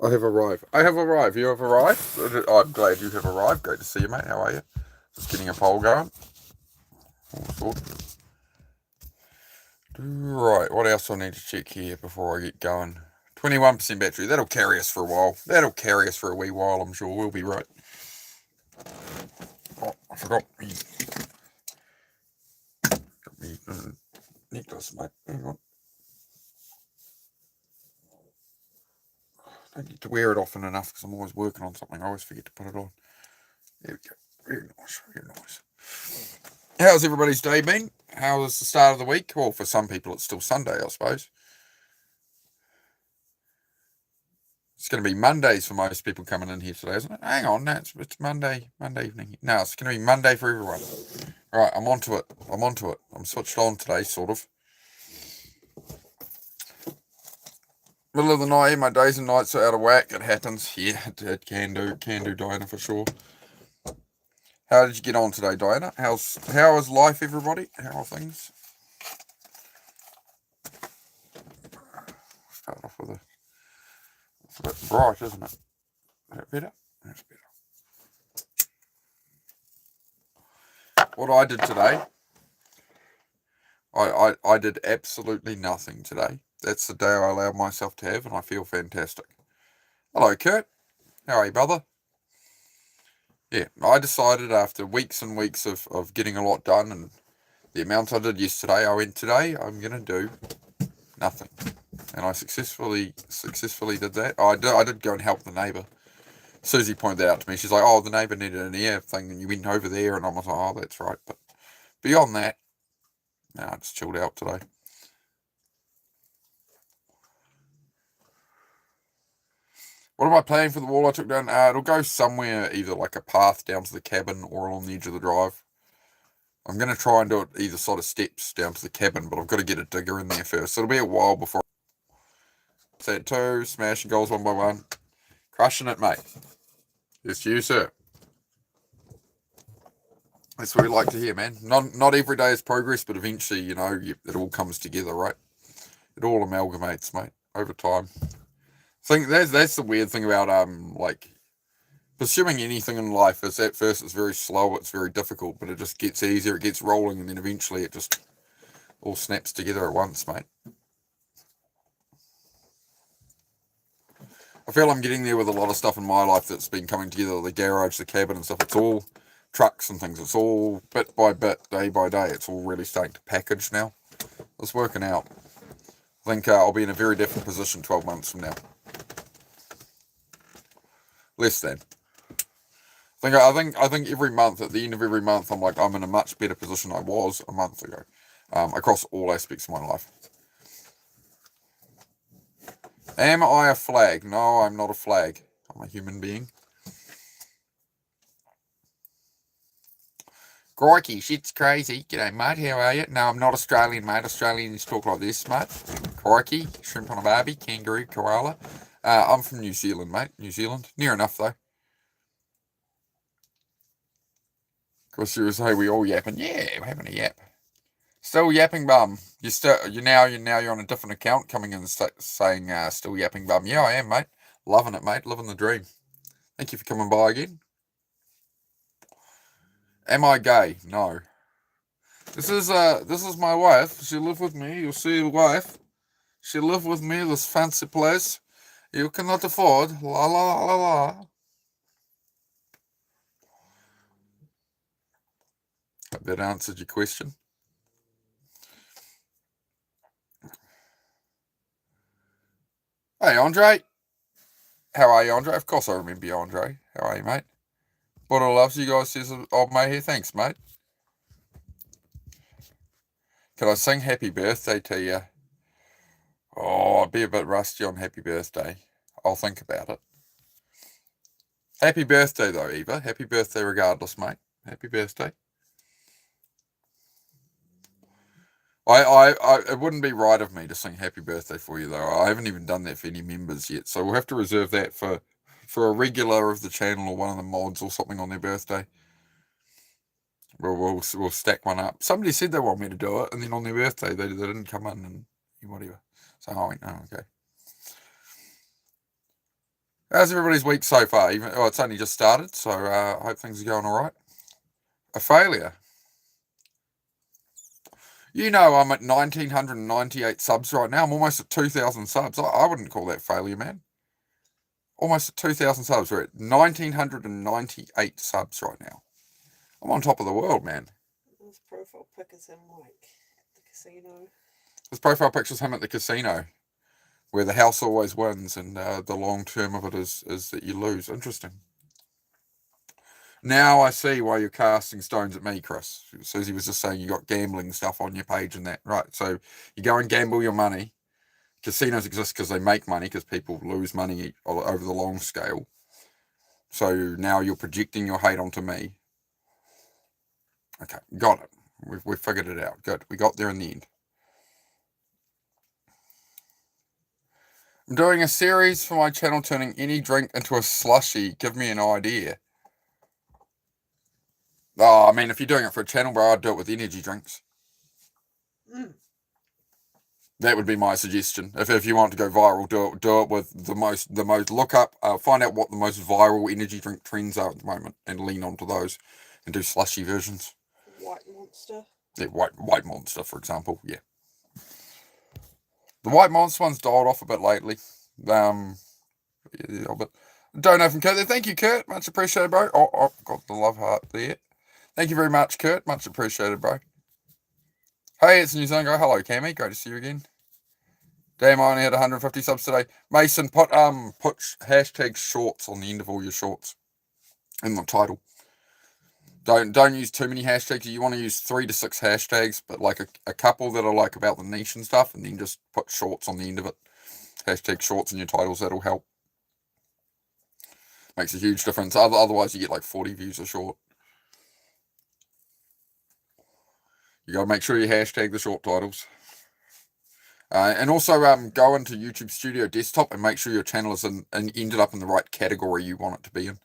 I have arrived. I have arrived. You have arrived? I'm glad you have arrived. Great to see you, mate. How are you? Just getting a poll going. All sorted. Right, what else do I need to check here before I get going? 21% battery. That'll carry us for a while. That'll carry us for a wee while, I'm sure. We'll be right. Oh, I forgot me. Got me necklace, mate. Hang on. I don't get to wear it often enough because I'm always working on something. I always forget to put it on. There we go. Very nice. Very nice. How's everybody's day been? How was the start of the week? Well, for some people, it's still Sunday, I suppose. It's going to be Mondays for most people coming in here today, isn't it? Hang on, no, it's Monday evening. No, it's going to be Monday for everyone. All right, I'm onto it. I'm switched on today, sort of. Middle of the night, my days and nights are out of whack. It happens. Yeah, it can do, Diana, for sure. How did you get on today, Diana? How is life, everybody? How are things? Start off with it's a bit bright, isn't it? Is that better? That's better. What I did today, I did absolutely nothing today. That's the day I allowed myself to have, and I feel fantastic. Hello, Kurt. How are you, brother? Yeah, I decided after weeks and weeks of getting a lot done and the amount I did yesterday, I went, today I'm going to do nothing. And I successfully did that. I did go and help the neighbour. Susie pointed that out to me. She's like, oh, the neighbour needed an air thing and you went over there. And I was like, oh, that's right. But beyond that, no, I just chilled out today. What am I planning for the wall I took down? It'll go somewhere, either like a path down to the cabin or on the edge of the drive. I'm going to try and do it either side of steps down to the cabin, but I've got to get a digger in there first. So it'll be a while before. Set two, smashing goals one by one. Crushing it, mate. Yes, you, sir. That's what we like to hear, man. Not every day is progress, but eventually, it all comes together, right? It all amalgamates, mate, over time. I think that's the weird thing about like pursuing anything in life is at first it's very slow, it's very difficult, but it just gets easier, it gets rolling, and then eventually it just all snaps together at once, mate. I feel I'm getting there with a lot of stuff in my life that's been coming together, the garage, the cabin and stuff. It's all trucks and things. It's all bit by bit, day by day. It's all really starting to package now. It's working out. I think I'll be in a very different position 12 months from now. Less than. I think every month, at the end of every month, I'm in a much better position I was a month ago, across all aspects of my life. Am I a flag? No, I'm not a flag. I'm a human being. Crikey, shit's crazy. G'day, mate. How are you? No, I'm not Australian, mate. Australians talk like this, mate. Crikey, shrimp on a barbie, kangaroo, koala. I'm from New Zealand, mate. New Zealand. Near enough, though. Of course, you say we all yapping. Yeah, we're having a yap. Still yapping bum. You're now on a different account coming in saying still yapping bum. Yeah, I am, mate. Loving it, mate. Living the dream. Thank you for coming by again. Am I gay? No. This is my wife. She live with me. You'll see your wife. She live with me. This fancy place you cannot afford. La la la la. Hope that answered your question. Hey, Andre. How are you, Andre? Of course I remember you, Andre. How are you, mate? What I loves you guys says, oh, mate, here. Thanks, mate. Can I sing happy birthday to you? Oh, I'd be a bit rusty on happy birthday. I'll think about it. Happy birthday, though, Eva. Happy birthday regardless, mate. Happy birthday. It wouldn't be right of me to sing happy birthday for you, though. I haven't even done that for any members yet, so we'll have to reserve that for a regular of the channel or one of the mods or something on their birthday. We'll stack one up. Somebody said they want me to do it, and then on their birthday they didn't come in and whatever. So I went, oh, okay. How's everybody's week so far? Even it's only just started, so I hope things are going all right. A failure. You know, I'm at 1,998 subs right now. I'm almost at 2,000 subs. I wouldn't call that failure, man. Almost at 2,000 subs. We're at 1,998 subs right now. I'm on top of the world, man. His profile pic is him like at the casino. His profile picture's him at the casino, where the house always wins, and the long term of it is that you lose. Interesting. Now I see why you're casting stones at me, Chris. Susie was just saying you got gambling stuff on your page and that. Right, so you go and gamble your money. Casinos exist because they make money, because people lose money over the long scale. So now you're projecting your hate onto me. Okay, got it. We've figured it out. Good. We got there in the end. I'm doing a series for my channel turning any drink into a slushy. Give me an idea. Oh, I mean, if you're doing it for a channel, bro, I'd do it with energy drinks. That would be my suggestion. If you want to go viral, do it with the most. Look up, find out what the most viral energy drink trends are at the moment, and lean onto those, and do slushy versions. White Monster. Yeah, White Monster, for example. Yeah, the White Monster one's dialed off a bit lately. Yeah, but don't know from Kurt there. Thank you, Kurt. Much appreciated, bro. Oh, got the love heart there. Thank you very much, Kurt. Much appreciated, bro. Hey, it's New Zealand guy. Hello, Cammy. Great to see you again. Damn, I only had 150 subs today. Mason, put hashtag shorts on the end of all your shorts in the title. Don't use too many hashtags. You want to use 3 to 6 hashtags, but like a couple that are like about the niche and stuff, and then just put shorts on the end of it. Hashtag shorts in your titles. That'll help. Makes a huge difference. Otherwise, you get like 40 views a short. You got to make sure you hashtag the short titles. And also go into YouTube Studio Desktop and make sure your channel is ended up in the right category you want it to be in.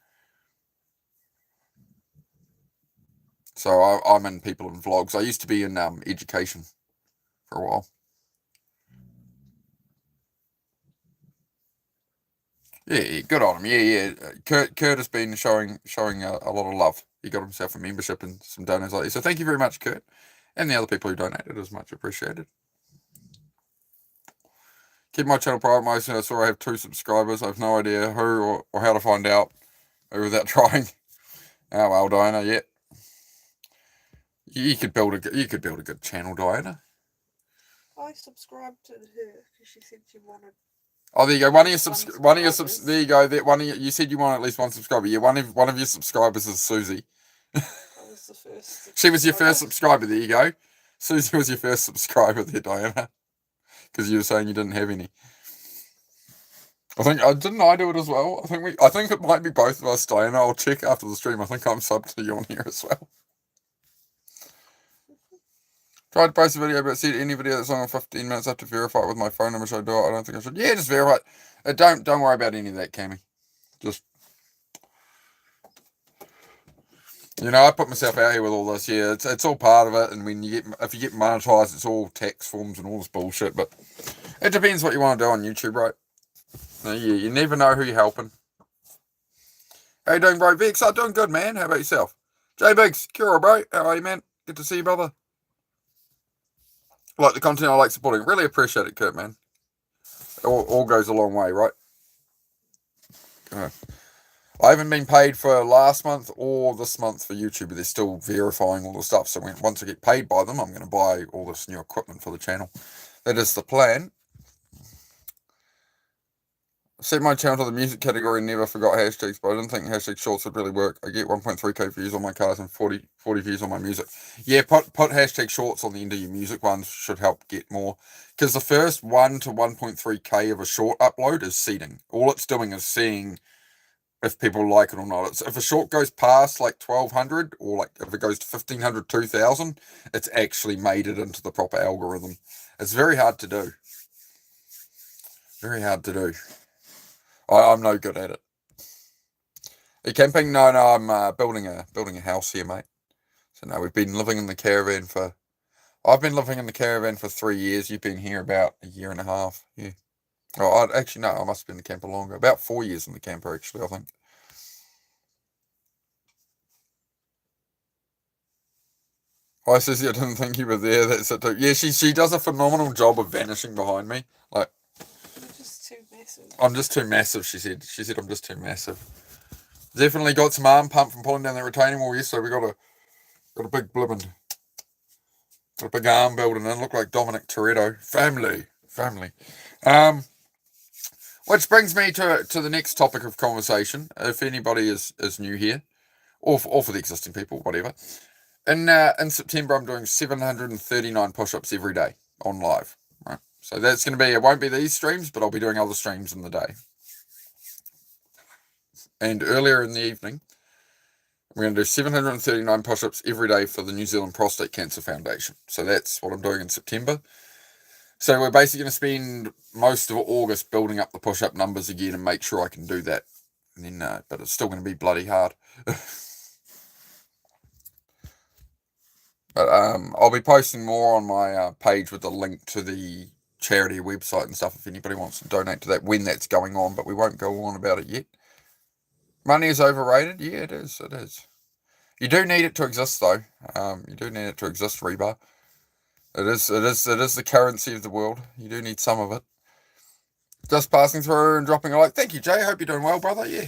So I'm in people and vlogs. I used to be in education for a while. Yeah, good on him. Yeah. Kurt has been showing a lot of love. He got himself a membership and some donors like that. So thank you very much, Kurt, and the other people who donated. It is much appreciated. Keep my channel private, most. I saw I have 2 subscribers. I have no idea who or how to find out who without trying. Oh well, Diana. Yeah, you could build a good channel, Diana. I subscribed to her because she said she wanted. Oh, there you go. One of your there you go. That you said you want at least 1 subscriber. Yeah, one of your subscribers is Susie. I was the first. She was your first subscriber. There you go. Susie was your first subscriber there, Diana. Because you were saying you didn't have any. I think didn't I do it as well? I think it might be both of us, Diana. I'll check after the stream. I think I'm subbed to you on here as well. Tried to post a video, but said any video that's longer than 15 minutes, I have to verify it with my phone number. Should I do it? I don't think I should. Yeah, just verify it. Don't worry about any of that, Cammy. Just, I put myself out here with all this. Yeah, it's all part of it. And if you get monetized, it's all tax forms and all this bullshit. But it depends what you want to do on YouTube, right? You never know who you're helping. How you doing, bro? Vex, I'm doing good, man. How about yourself? J Biggs, Kira, bro. How are you, man? Good to see you, brother. Like the content, I like supporting. Really appreciate it, Kurt, man. All goes a long way, right? I haven't been paid for last month or this month for YouTube, but they're still verifying all the stuff. So once I get paid by them, I'm going to buy all this new equipment for the channel. That is the plan. Set my channel to the music category, never forgot hashtags, but I didn't think hashtag shorts would really work. I get 1.3k views on my cars and 40 views on my music. Yeah, put hashtag shorts on the end of your music ones should help get more. Because the first 1 to 1.3k of a short upload is seeding. All it's doing is seeing if people like it or not. If a short goes past like 1,200 or like if it goes to 1,500, 2,000, it's actually made it into the proper algorithm. It's very hard to do. Very hard to do. I'm no good at it. Are you camping? No, I'm building a house here, mate. So no, we've been living in the caravan I've been living in the caravan for 3 years. You've been here about a year and a half. Yeah. Oh, actually, no, I must have been in the camper longer. About 4 years in the camper, actually, I think. Hi, Susie, I didn't think you were there. That's it too. Yeah, she does a phenomenal job of vanishing behind me. Like, You're just too massive. I'm just too massive, she said. She said I'm just too massive. Definitely got some arm pump from pulling down that retaining wall yesterday. We got a big blibbin. Got a big arm building in. Look like Dominic Toretto. Family. Which brings me to the next topic of conversation. If anybody is new here, or for the existing people, whatever. In September, I'm doing 739 push-ups every day on live. Right, so that's going to be. It won't be these streams, but I'll be doing other streams in the day. And earlier in the evening, we're going to do 739 push-ups every day for the New Zealand Prostate Cancer Foundation. So that's what I'm doing in September. So we're basically going to spend most of August building up the push-up numbers again and make sure I can do that. And then, but it's still going to be bloody hard. But I'll be posting more on my page with the link to the charity website and stuff if anybody wants to donate to that when that's going on, but we won't go on about it yet. Money is overrated? Yeah, it is. It is. You do need it to exist, though. You do need it to exist, Rebar. It is the currency of the world. You do need some of it. Just passing through and dropping a like. Thank you, Jay. Hope you're doing well, brother. Yeah.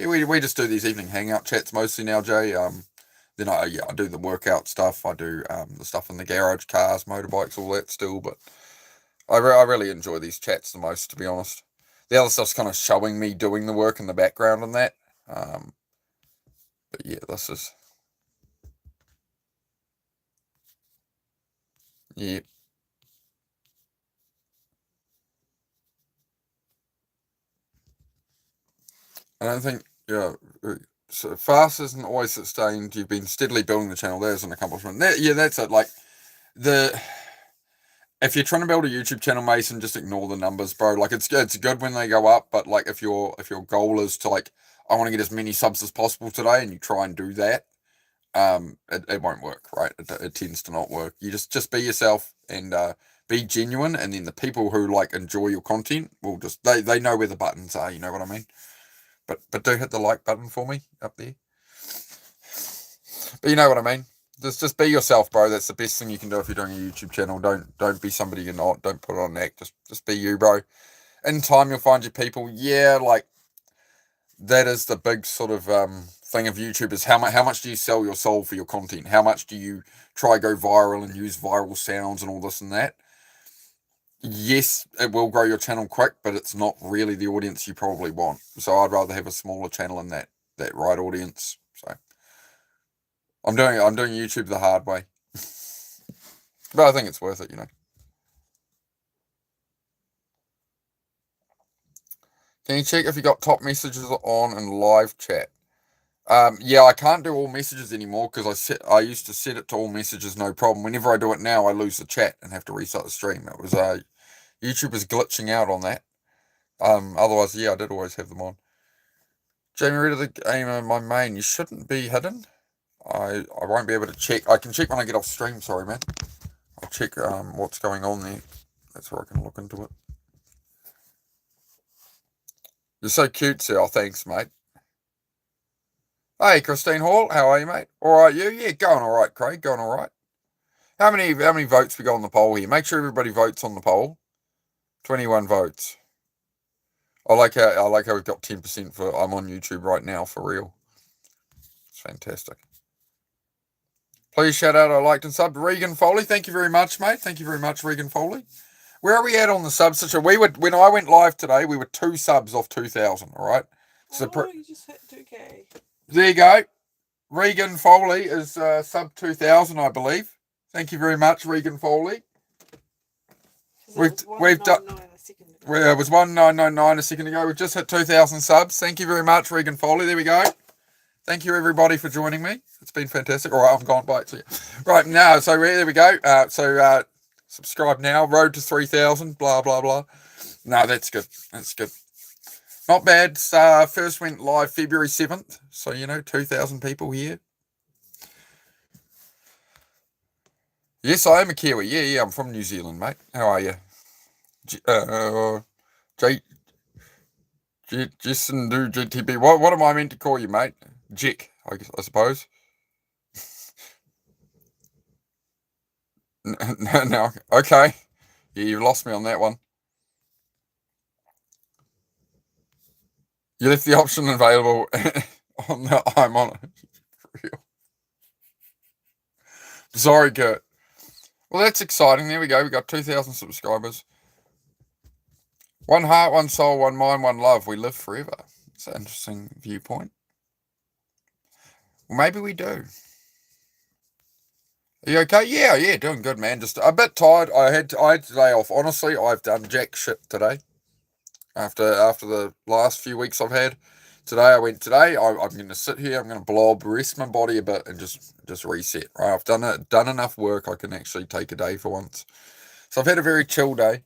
We just do these evening hangout chats mostly now, Jay. Then I do the workout stuff. I do the stuff in the garage, cars, motorbikes, all that still. But I really enjoy these chats the most, to be honest. The other stuff's kind of showing me doing the work in the background and that. But yeah, this is. Yeah. I don't think. Yeah. So fast isn't always sustained. You've been steadily building the channel. There's an accomplishment. That's it. Like if you're trying to build a YouTube channel, Mason, just ignore the numbers, bro. Like it's good when they go up, but like if your goal is to like I want to get as many subs as possible today, and you try and do that, it won't work, right? It tends to not work. You just be yourself and be genuine, and then the people who like enjoy your content will just they know where the buttons are. You know what I mean? But do hit the like button for me up there. But you know what I mean. Just be yourself, bro. That's the best thing you can do if you're doing a YouTube channel. Don't be somebody you're not. Don't put on an act. Just be you, bro. In time, you'll find your people. Yeah, like that is the big sort of thing of YouTube is how much do you sell your soul for your content? How much do you try go viral and use viral sounds and all this and that? Yes, it will grow your channel quick, but it's not really the audience you probably want. So I'd rather have a smaller channel in that right audience. So I'm doing YouTube the hard way, but I think it's worth it, you know. Can you check if you got top messages on in live chat? Yeah, I can't do all messages anymore because I used to set it to all messages, no problem. Whenever I do it now, I lose the chat and have to restart the stream. It was YouTube was glitching out on that. Otherwise, yeah, I did always have them on. Jamie, rid of the game of my main. You shouldn't be hidden. I won't be able to check. I can check when I get off stream. Sorry, man. I'll check what's going on there. That's where I can look into it. You're so cute, sir. Oh, thanks, mate. Hey, Christine Hall, how are you, mate? All right, you? Yeah, going all right, Craig. Going all right. How many votes we got on the poll here? Make sure everybody votes on the poll. 21 votes. I like how we've got 10% for I'm on YouTube right now for real. It's fantastic. Please shout out I liked and subbed Regan Foley. Thank you very much, mate. Thank you very much, Regan Foley. Where are we at on the subs situation? When I went live today, we were 2 subs off 2,000. All right. So you just hit 2K. There you go. Regan Foley is sub 2,000, I believe. Thank you very much, Regan Foley. We've done. It was 1999 a second ago. We've just hit 2,000 subs. Thank you very much, Regan Foley. There we go. Thank you, everybody, for joining me. It's been fantastic. All right, I've gone by it to you. Right, now, so there we go. Subscribe now. Road to 3,000, blah, blah, blah. No, that's good. That's good. Not bad. First went live February 7th. So, 2,000 people here. Yes, I am a Kiwi. Yeah, I'm from New Zealand, mate. How are you? Jason do GTB. What am I meant to call you, mate? Jick, I suppose. No. Okay. Yeah, you've lost me on that one. You left the option available on the I'm on it. Sorry, Kurt. Well, that's exciting. There we go. We got 2,000 subscribers. One heart, one soul, one mind, one love. We live forever. It's an interesting viewpoint. Well, maybe we do. Are you okay? Yeah, doing good, man. Just a bit tired. I had today off. Honestly, I've done jack shit today. After the last few weeks I've had. Today I'm going to sit here. I'm going to blob, rest my body a bit, and just reset. Right, I've done enough work. I can actually take a day for once. So I've had a very chill day.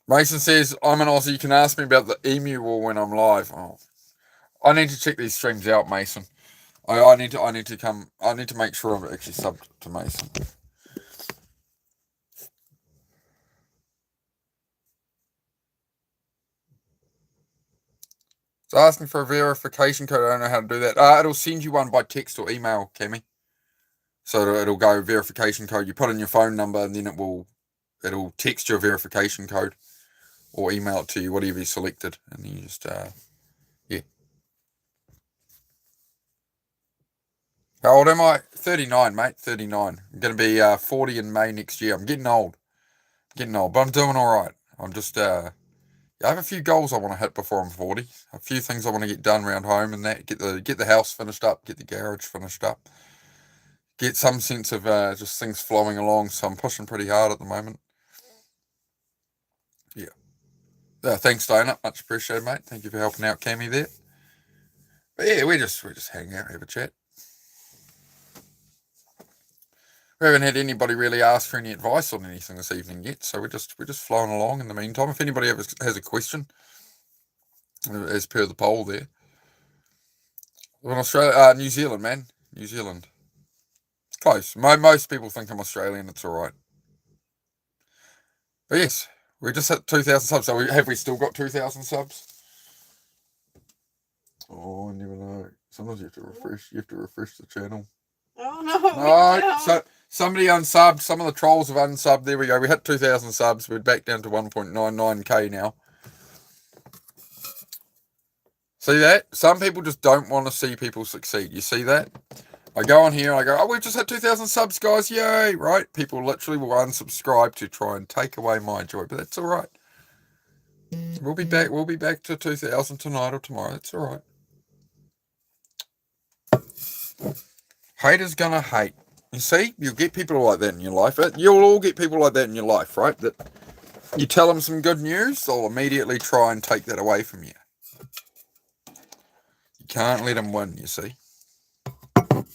Mason says, I'm an Aussie. You can ask me about the Emu War when I'm live. Oh, I need to check these streams out, Mason. I need to make sure I'm actually subbed to Mason. It's asking for a verification code. I don't know how to do that. It'll send you one by text or email, Cammy. So it'll go verification code. You put in your phone number, and then it'll text your verification code or email it to you, whatever you selected, and you just yeah. How old am I? 39, mate. 39. I'm going to be 40 in May next year. I'm getting old, but I'm doing all right. I'm just I have a few goals I want to hit before I'm 40. A few things I want to get done around home, and that get the house finished up, get the garage finished up, get some sense of just things flowing along. So I'm pushing pretty hard at the moment. Yeah. Thanks, Dana. Much appreciated, mate. Thank you for helping out Cammy there. But yeah, we just hang out, have a chat. We haven't had anybody really ask for any advice on anything this evening yet, so we're just flowing along in the meantime. If anybody has a question, as per the poll there, we're in Australia, New Zealand, man, New Zealand, close. Most people think I'm Australian. It's all right. But yes, we just hit 2,000 subs. So have we still got 2,000 subs? Oh, I never know. Sometimes you have to refresh. You have to refresh the channel. Oh no! No, so somebody unsubbed. Some of the trolls have unsubbed. There we go. We hit 2,000 subs. We're back down to 1.99k now. See that? Some people just don't want to see people succeed. You see that? I go on here and I go, oh, we've just hit 2,000 subs, guys. Yay, right? People literally will unsubscribe to try and take away my joy, but that's all right. We'll be back. We'll be back to 2,000 tonight or tomorrow. That's all right. Haters gonna hate. You see, you'll get people like that in your life. You'll all get people like that in your life, right? That you tell them some good news, they'll immediately try and take that away from you. You can't let them win, you see.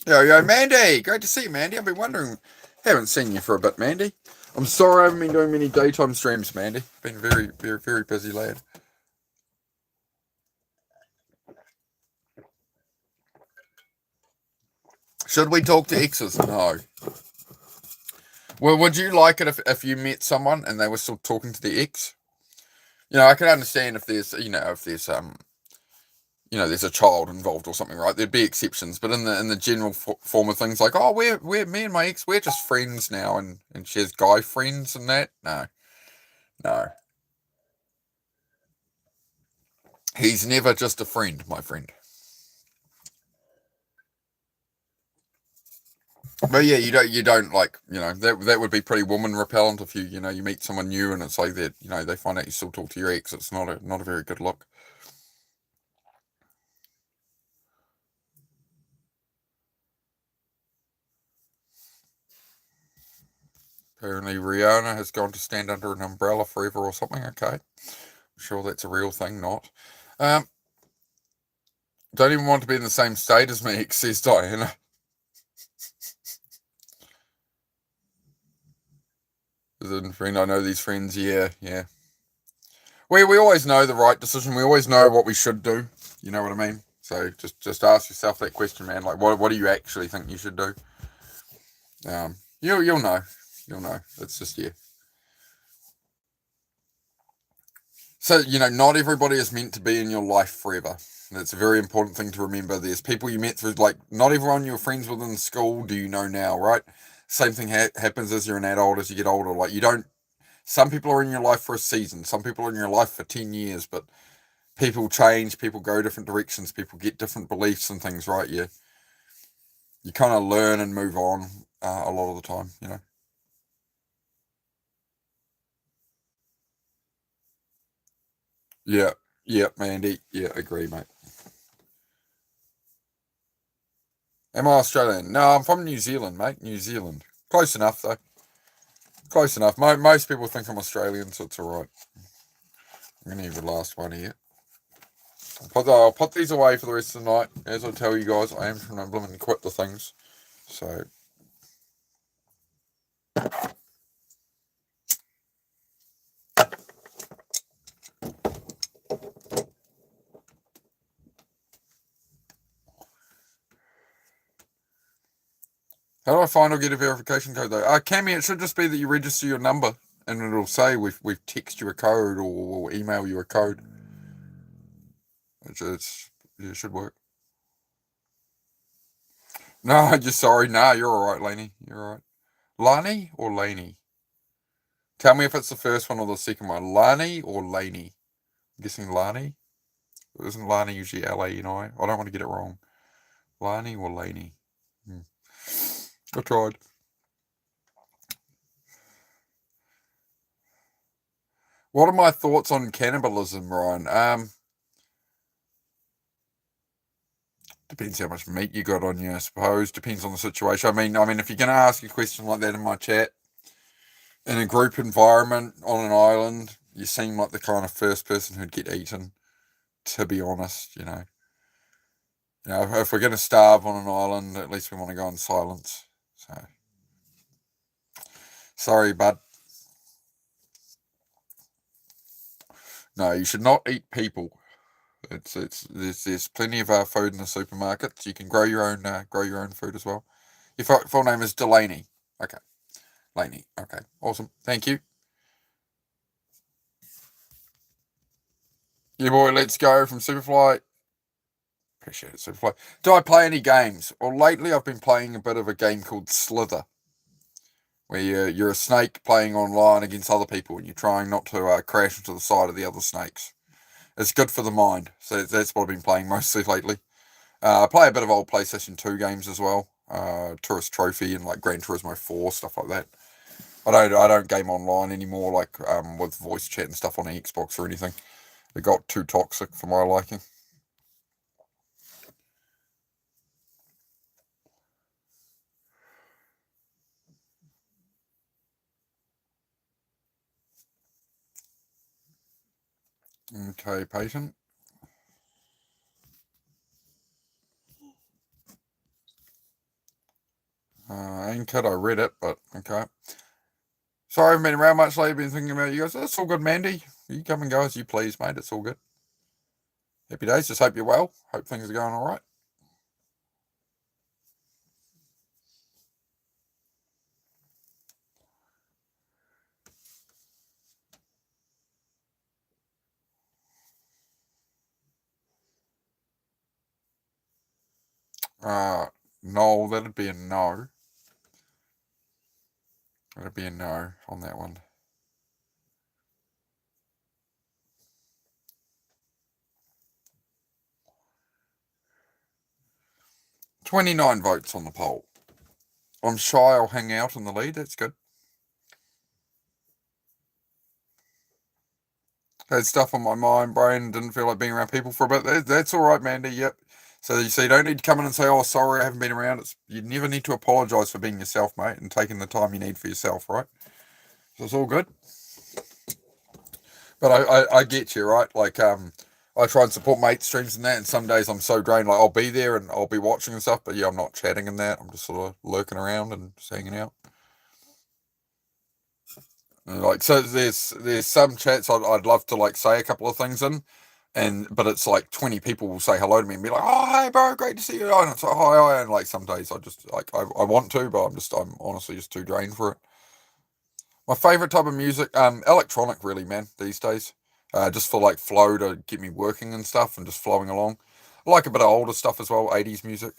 Yo, Mandy. Great to see you, Mandy. I've been wondering. Haven't seen you for a bit, Mandy. I'm sorry I haven't been doing many daytime streams, Mandy. Been very, very, very busy lad. Should we talk to exes? No. Well, would you like it if you met someone and they were still talking to the ex? You know, I can understand if there's there's a child involved or something, right? There'd be exceptions, but in the general form of things like, oh, we're me and my ex, we're just friends now, and she has guy friends and that. No. He's never just a friend, my friend. But yeah, you don't like, that would be pretty woman repellent if you meet someone new and it's like that, they find out you still talk to your ex. It's not a very good look. Apparently Rihanna has gone to stand under an umbrella forever or something. Okay. I'm sure that's a real thing, not. Don't even want to be in the same state as me, says Diana. Friend, I know these friends, yeah. We always know the right decision. We always know what we should do. You know what I mean? So just ask yourself that question, man. Like, what do you actually think you should do? You'll know. You'll know. It's just, yeah. So, not everybody is meant to be in your life forever. That's a very important thing to remember. There's people you met through, like, not everyone you're friends with in school do you know now, right? Same thing happens as you're an adult, as you get older. Like, some people are in your life for a season, some people are in your life for 10 years, but people change, people go different directions, people get different beliefs and things, right? You kind of learn and move on a lot of the time. Yeah, Mandy. Yeah, agree, mate. Am I Australian? No, I'm from New Zealand, mate. New Zealand. Close enough, though. Close enough. Most people think I'm Australian, so it's alright. I'm going to have the last one here. I'll put these away for the rest of the night. As I tell you guys, I am trying to blooming quit the things. So. How do I find or get a verification code, though? Cammy, it should just be that you register your number, and it'll say we've text you a code or email you a code. It should work. No, just sorry. Nah, you're alright, Laney. You're alright. Lani or Laney? Tell me if it's the first one or the second one. Lani or Laney? I'm guessing Lani. Isn't Lani usually L-A-N-I? I don't want to get it wrong. Lani or Laney? I tried. What are my thoughts on cannibalism, Ryan? Depends how much meat you got on you, I suppose. Depends on the situation. I mean, if you're going to ask a question like that in my chat, in a group environment on an island, you seem like the kind of first person who'd get eaten, to be honest, if we're going to starve on an island, at least we want to go in silence. So, sorry, bud. No, you should not eat people. There's plenty of food in the supermarkets. You can grow your own food as well. Your full name is Delaney. Okay, Laney. Okay, awesome. Thank you. Yeah, boy. Let's go from Superfly. Appreciate it, Superfly. Do I play any games? Well, lately I've been playing a bit of a game called Slither, where you're a snake playing online against other people, and you're trying not to crash into the side of the other snakes. It's good for the mind, so that's what I've been playing mostly lately. I play a bit of old PlayStation 2 games as well, Tourist Trophy and like Gran Turismo 4, stuff like that. I don't game online anymore, like with voice chat and stuff on the Xbox or anything. It got too toxic for my liking. Okay, patient. Ain't kid, I read it, but okay. Sorry I haven't been around much lately, been thinking about you guys. That's all good, Mandy. You come and go as you please, mate. It's all good. Happy days. Just hope you're well. Hope things are going all right. No, that'd be a no. That'd be a no on that one. 29 votes on the poll. I'm shy I'll hang out in the lead. That's good. Had stuff on my mind, brain, didn't feel like being around people for a bit. That's all right, Mandy. Yep. So you don't need to come in and say, "Oh, sorry, I haven't been around." You never need to apologise for being yourself, mate, and taking the time you need for yourself, right? So it's all good. But I get you, right? Like I try and support mate streams and that, and some days I'm so drained, like I'll be there and I'll be watching and stuff, but yeah, I'm not chatting and that. I'm just sort of lurking around and just hanging out. And like, so there's some chats I'd love to like say a couple of things in, but it's like 20 people will say hello to me and be like, "Oh, hey, bro, great to see you." And it's like, "Hi." And like some days I just like, I want to, but I'm honestly just too drained for it. My favorite type of music, electronic, really, man, these days. Just for like flow to get me working and stuff and just flowing along. I like a bit of older stuff as well, 80s music,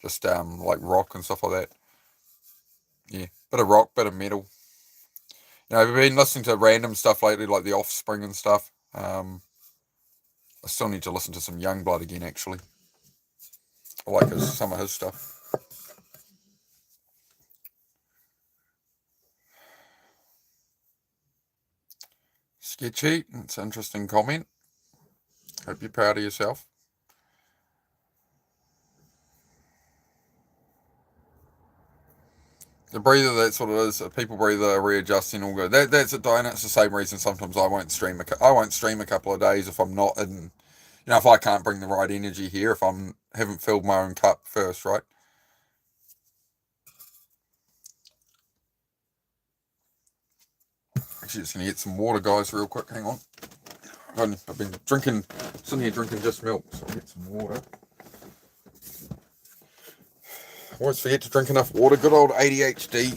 just like rock and stuff like that. Yeah, bit of rock, bit of metal. I've been listening to random stuff lately, like The Offspring and stuff. I still need to listen to some Youngblood again, actually. I like some of his stuff. Sketchy, it's an interesting comment. Hope you're proud of yourself. The breather, that's what it is. People breather, readjusting, all good. That's it, Diana. It's the same reason sometimes I won't stream. I won't stream a couple of days if I'm not in. If I can't bring the right energy here, if I'm haven't filled my own cup first, right? Actually, just gonna get some water, guys, real quick. Hang on. I've been sitting here drinking just milk, so I'll get some water. Always forget to drink enough water. Good old ADHD.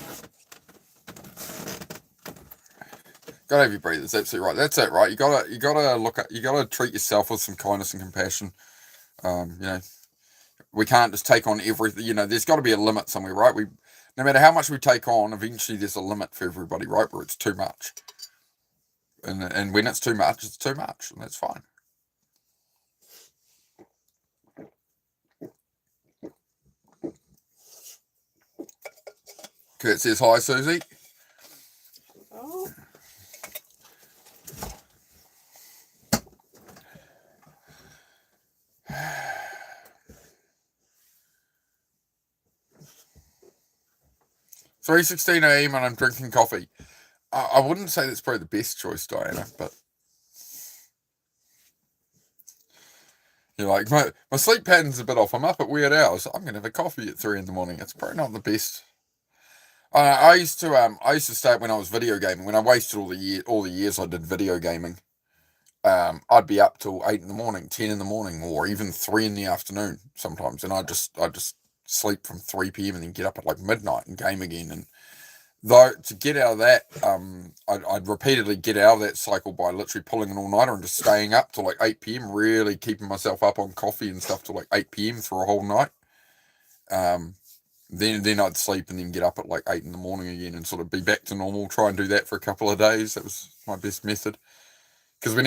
Gotta have your breathers. Absolutely right. That's it, right? You gotta treat yourself with some kindness and compassion. We can't just take on everything. There's got to be a limit somewhere, right? No matter how much we take on, eventually there's a limit for everybody, right? Where it's too much, and when it's too much, and that's fine. Kurt says hi, Susie. Oh. $3:16 a.m. and I'm drinking coffee. I wouldn't say that's probably the best choice, Diana, but like my sleep pattern's a bit off. I'm up at weird hours. I'm gonna have a coffee at 3 a.m. It's probably not the best. I used to start when I was video gaming. When I wasted all the years I did video gaming, I'd be up till 8 a.m, 10 a.m, or even 3 p.m. sometimes, and I just sleep from 3 p.m. and then get up at like midnight and game again. And though to get out of that, I'd repeatedly get out of that cycle by literally pulling an all-nighter and just staying up till like 8 p.m, really keeping myself up on coffee and stuff till like 8 p.m. for a whole night. Then I'd sleep and then get up at like 8 a.m. again and sort of be back to normal. Try and do that for a couple of days. That was my best method. Because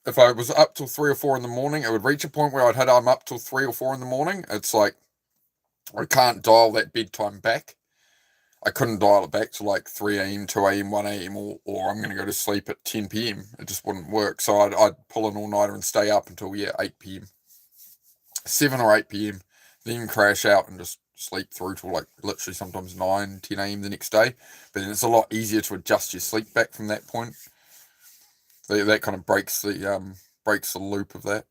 if I was up till 3 or 4 in the morning, it would reach a point where I'm up till 3 or 4 in the morning. It's like I can't dial that bedtime back. I couldn't dial it back to like 3 a.m, 2 a.m, 1 a.m, or I'm going to go to sleep at 10 p.m. It just wouldn't work. So I'd pull an all-nighter and stay up until 8 p.m, 7 or 8 p.m, then crash out and just sleep through till like literally sometimes 9, 10 a.m. the next day. But then it's a lot easier to adjust your sleep back from that point. That kind of breaks the loop of that.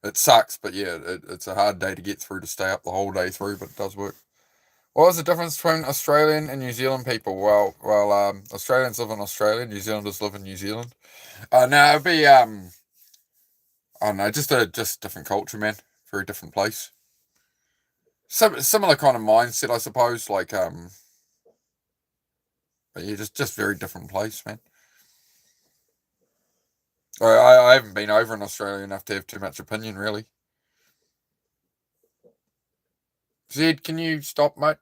It sucks, but yeah, it's a hard day to get through to stay up the whole day through, but it does work. What is the difference between Australian and New Zealand people? Well, Australians live in Australia, New Zealanders live in New Zealand. No, it'd be I don't know, just different culture, man. Very different place. Similar kind of mindset, I suppose. Like but yeah, just very different place, man. I haven't been over in Australia enough to have too much opinion, really. Zed, can you stop, mate?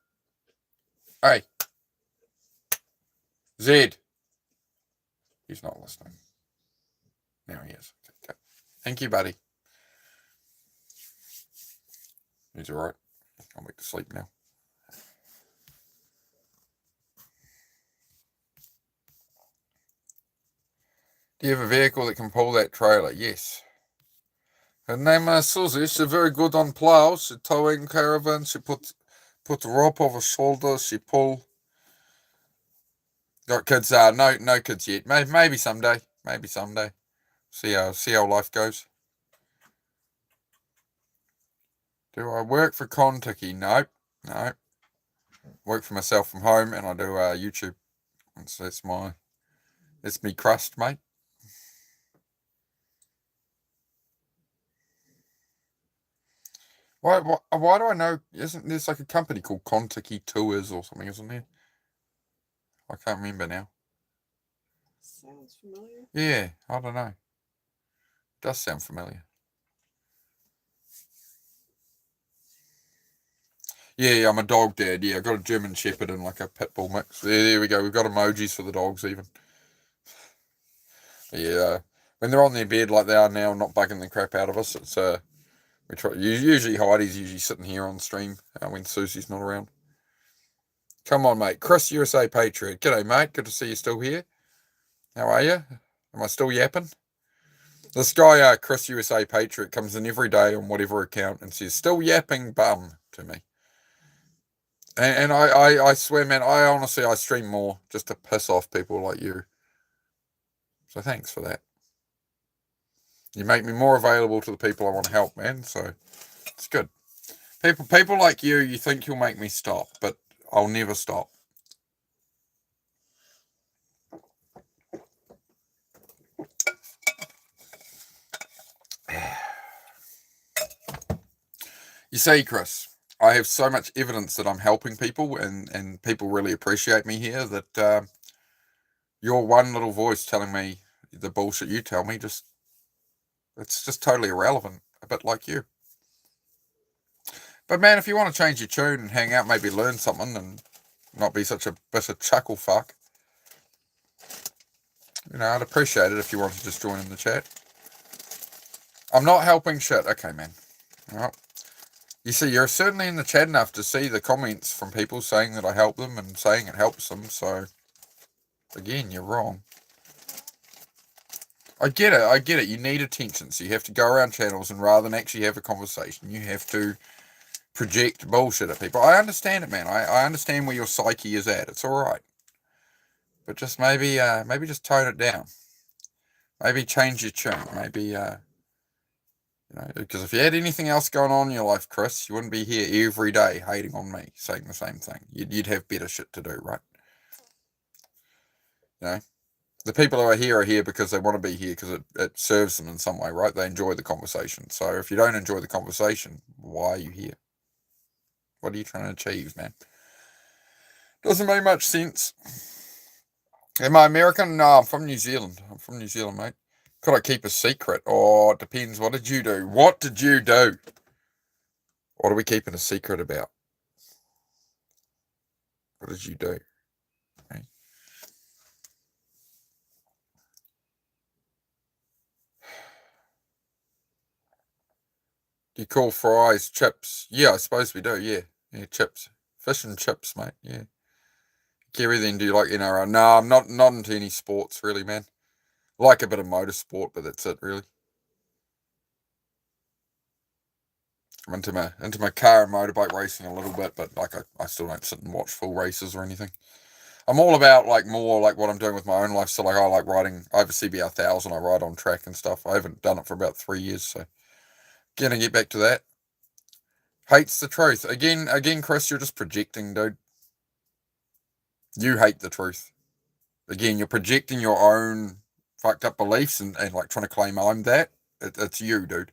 Hey. Zed. He's not listening. Now he is. Okay. Thank you, buddy. He's alright. I'll wait to sleep now. Do you have a vehicle that can pull that trailer? Yes. Her name is Susie. She's very good on plows. She towing caravans. She put the rope over shoulder. She pull. Got kids? No kids yet. Maybe someday. Maybe someday. See how life goes. Do I work for Contiki? No. Work for myself from home, and I do YouTube. So that's me crust, mate. Why do I know? Isn't there's like a company called Contiki Tours or something, isn't there? I can't remember now. Sounds familiar. Yeah, I don't know. Does sound familiar. Yeah, I'm a dog dad. Yeah, I've got a German Shepherd and like a pit bull mix. There we go. We've got emojis for the dogs even. Yeah, when they're on their bed like they are now, not bugging the crap out of us. It's we try. Usually Heidi's usually sitting here on stream when Susie's not around. Come on, mate. Chris, USA Patriot. G'day, mate. Good to see you still here. How are you? Am I still yapping? This guy, Chris USA Patriot, comes in every day on whatever account and says, "Still yapping, bum," to me. And I swear, man, I stream more just to piss off people like you. So thanks for that. You make me more available to the people I want to help, man. So it's good. People like you think you'll make me stop, but I'll never stop. You see, Chris, I have so much evidence that I'm helping people and people really appreciate me here that your one little voice telling me the bullshit you tell me it's just totally irrelevant, a bit like you. But man, if you want to change your tune and hang out, maybe learn something and not be such a bit of chuckle fuck, I'd appreciate it if you want to just join in the chat. I'm not helping shit. Okay, man. Well, you see, you're certainly in the chat enough to see the comments from people saying that I help them and saying it helps them, so again, you're wrong. I get it. You need attention, so you have to go around channels and rather than actually have a conversation, you have to project bullshit at people. I understand it, man. I understand where your psyche is at. It's all right. But just maybe just tone it down. Maybe change your tune. Maybe, because if you had anything else going on in your life, Chris, you wouldn't be here every day hating on me, saying the same thing. You'd have better shit to do, right? The people who are here because they want to be here because it serves them in some way, right? They enjoy the conversation. So if you don't enjoy the conversation, why are you here? What are you trying to achieve, man? Doesn't make much sense. Am I American? No, I'm from New Zealand. Mate. Could I keep a secret? Oh, it depends. What did you do? What are we keeping a secret about? What did you do? Okay. Do you call fries chips? Yeah, I suppose we do. Yeah, chips, fish and chips, mate. Yeah. Kerry, then do you like NRL? No, I'm not into any sports really, man. Like a bit of motorsport, but that's it really. I'm into my car and motorbike racing a little bit, but like I still don't sit and watch full races or anything. I'm all about more like what I'm doing with my own life. So like I like riding. I have a CBR 1000. I ride on track and stuff. I haven't done it for about 3 years, so gonna get back to that. Hates the truth again, Chris. You're just projecting, dude. You hate the truth. Again, you're projecting your own fucked up beliefs and like trying to claim I'm that. It's you, dude.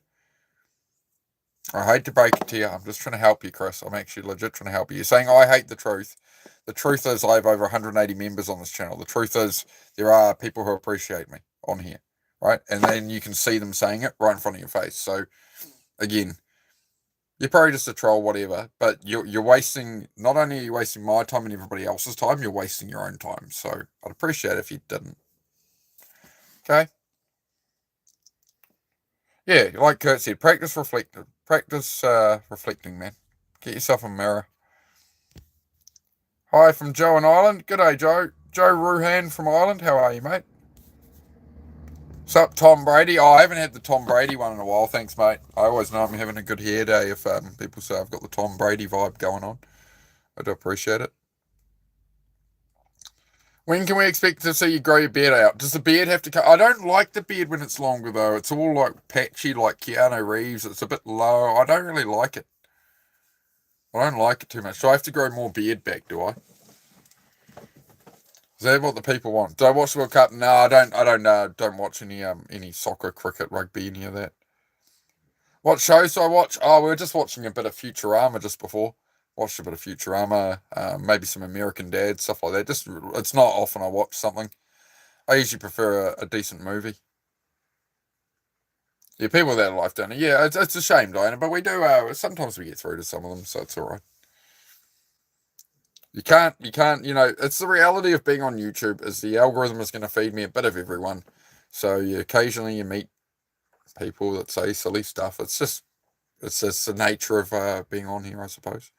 I hate to break it to you. I'm just trying to help you, Chris. I'm actually legit trying to help you. You're saying I hate the truth. The truth is I have over 180 members on this channel. The truth is there are people who appreciate me on here, right? And then you can see them saying it right in front of your face. So, again, you're probably just a troll, whatever, but you're wasting, not only are you wasting my time and everybody else's time, you're wasting your own time. So I'd appreciate it if you didn't. Okay? Yeah, like Kurt said, practice reflecting, man. Get yourself a mirror. Hi from Joe in Ireland. G'day, Joe. Joe Ruhan from Ireland. How are you, mate? Sup, Tom Brady? Oh, I haven't had the Tom Brady one in a while. Thanks, mate. I always know I'm having a good hair day if people say I've got the Tom Brady vibe going on. I do appreciate it. When can we expect to see you grow your beard out? Does the beard have to come? I don't like the beard when it's longer, though. It's all like patchy, like Keanu Reeves. It's a bit low. I don't really like it. I don't like it too much. Do I have to grow more beard back, do I? Is that what the people want? Do I watch the World Cup? No, I don't watch any soccer, cricket, rugby, any of that. What shows do I watch? Oh, we were just watching a bit of Futurama just before. Watched a bit of Futurama, maybe some American Dad, stuff like that. Just it's not often I watch something. I usually prefer a decent movie. Yeah, people that life down it. Yeah, it's a shame, Diana, but we do. Sometimes we get through to some of them, so it's all right. You can't. It's the reality of being on YouTube. Is the algorithm is going to feed me a bit of everyone. So occasionally you meet people that say silly stuff. It's just the nature of being on here, I suppose.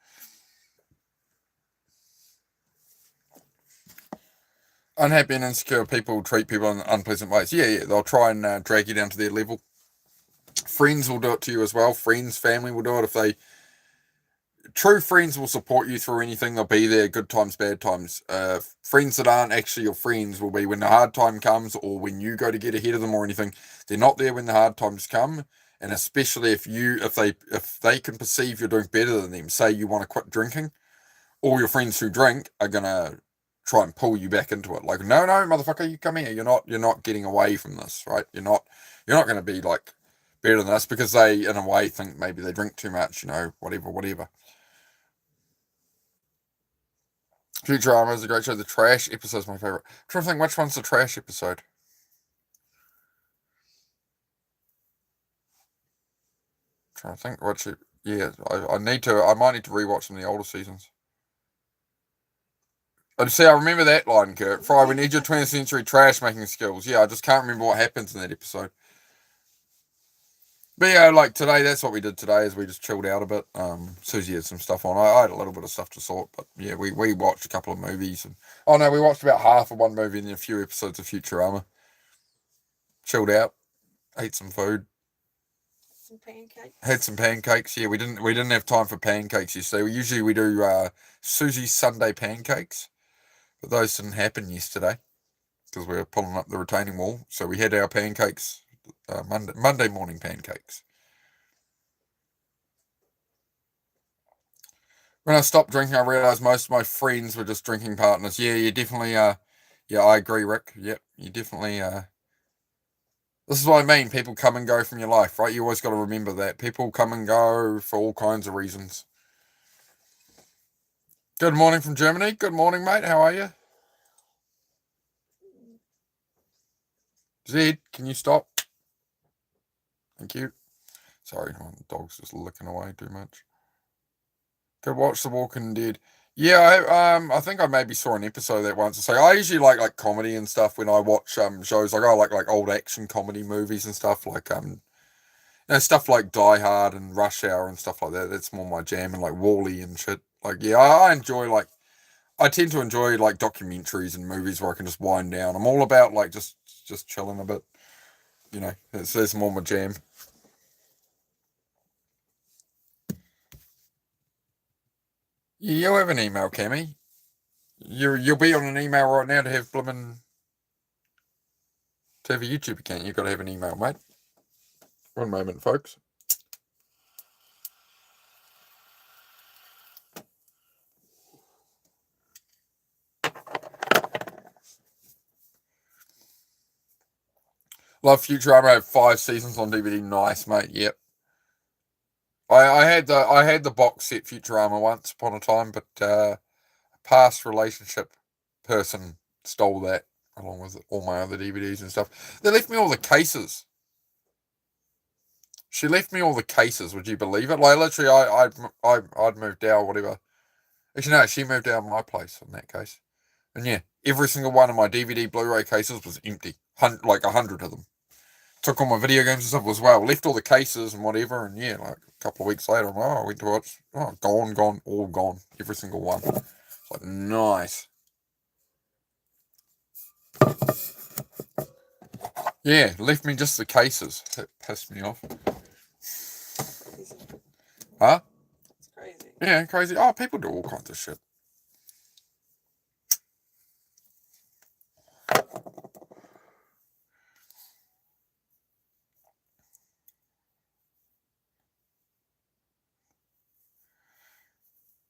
Unhappy and insecure people treat people in unpleasant ways. Yeah, they'll try and drag you down to their level. Friends will do it to you as well. Friends, family will do it if they. True friends will support you through anything. They'll be there, good times, bad times. Friends that aren't actually your friends will be when the hard time comes, or when you go to get ahead of them or anything. They're not there when the hard times come, and especially if they can perceive you're doing better than them. Say you want to quit drinking, all your friends who drink are gonna try and pull you back into it. Like, no, motherfucker, you come here. You're not getting away from this, right? You're not gonna be like better than us because they, in a way, think maybe they drink too much. Whatever. Futurama is a great show. The trash episode is my favorite. I'm trying to think which one's the trash episode. I'm trying to think which. Yeah, I need to. I might need to rewatch some of the older seasons. And see, I remember that line, Kurt. Fry, we need your 20th century trash making skills. Yeah, I just can't remember what happens in that episode. But yeah, like today, that's what we did today. Is we just chilled out a bit. Susie had some stuff on. I had a little bit of stuff to sort, but yeah, we watched a couple of movies. Oh no, we watched about half of one movie and then a few episodes of Futurama. Chilled out, ate some food. Some pancakes. Had some pancakes. Yeah, we didn't have time for pancakes yesterday. Usually we do Susie's Sunday pancakes, but those didn't happen yesterday because we were pulling up the retaining wall. So we had our pancakes Monday morning pancakes. When I stopped drinking, I realised most of my friends were just drinking partners. Yeah, you definitely. Yeah, I agree, Rick. Yep, you definitely. This is what I mean. People come and go from your life, right? You always got to remember that people come and go for all kinds of reasons. Good morning from Germany. Good morning, mate. How are you? Zed, can you stop? Thank you. Sorry, my dog's just licking away too much. Could watch The Walking Dead. Yeah, I think I maybe saw an episode of that once. So I usually like comedy and stuff when I watch shows. Like I like old action comedy movies and stuff stuff like Die Hard and Rush Hour and stuff like that. That's more my jam, and like Wall-E and shit. Like yeah, I enjoy I tend to enjoy like documentaries and movies where I can just wind down. I'm all about like just chilling a bit. That's more my jam. You'll have an email, Cammy. You'll be on an email right now to have to have a YouTube account. You've got to have an email, mate. One moment, folks. Love Futurama. I have 5 seasons on DVD. Nice, mate. Yep. I had the box set Futurama once upon a time, but a past relationship person stole that along with all my other DVDs and stuff. They left me all the cases. She left me all the cases. Would you believe it? Like literally, I'd moved out, whatever. Actually, no, she moved out of my place in that case. And yeah, every single one of my DVD Blu-ray cases was empty. Like 100 of them. Took all my video games and stuff as well. Left all the cases and whatever. And yeah, like a couple of weeks later, I went to watch. Oh, gone, all gone. Every single one. It's like, nice. Yeah, left me just the cases. That pissed me off. Crazy. Huh? It's crazy. Yeah, crazy. Oh, people do all kinds of shit.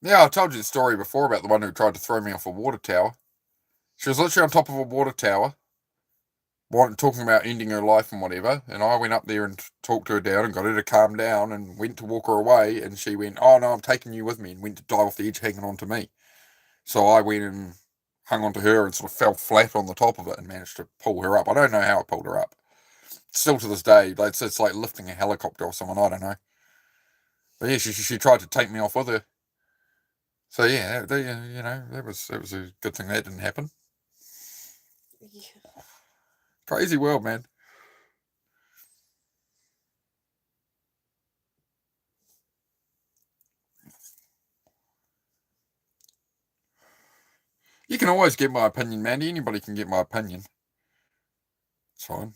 Yeah, I told you the story before about the one who tried to throw me off a water tower. She was literally on top of a water tower. talking about ending her life and whatever, and I went up there and talked her down and got her to calm down and went to walk her away, and she went, "Oh no, I'm taking you with me," and went to dive off the edge hanging on to me. So I went and hung onto her and sort of fell flat on the top of it and managed to pull her up. I don't know how I pulled her up. Still to this day, it's like lifting a helicopter or someone, I don't know. But yeah, she tried to take me off with her. So yeah, that was a good thing that didn't happen. Yeah. Crazy world, man. You can always get my opinion, Mandy. Anybody can get my opinion. It's fine.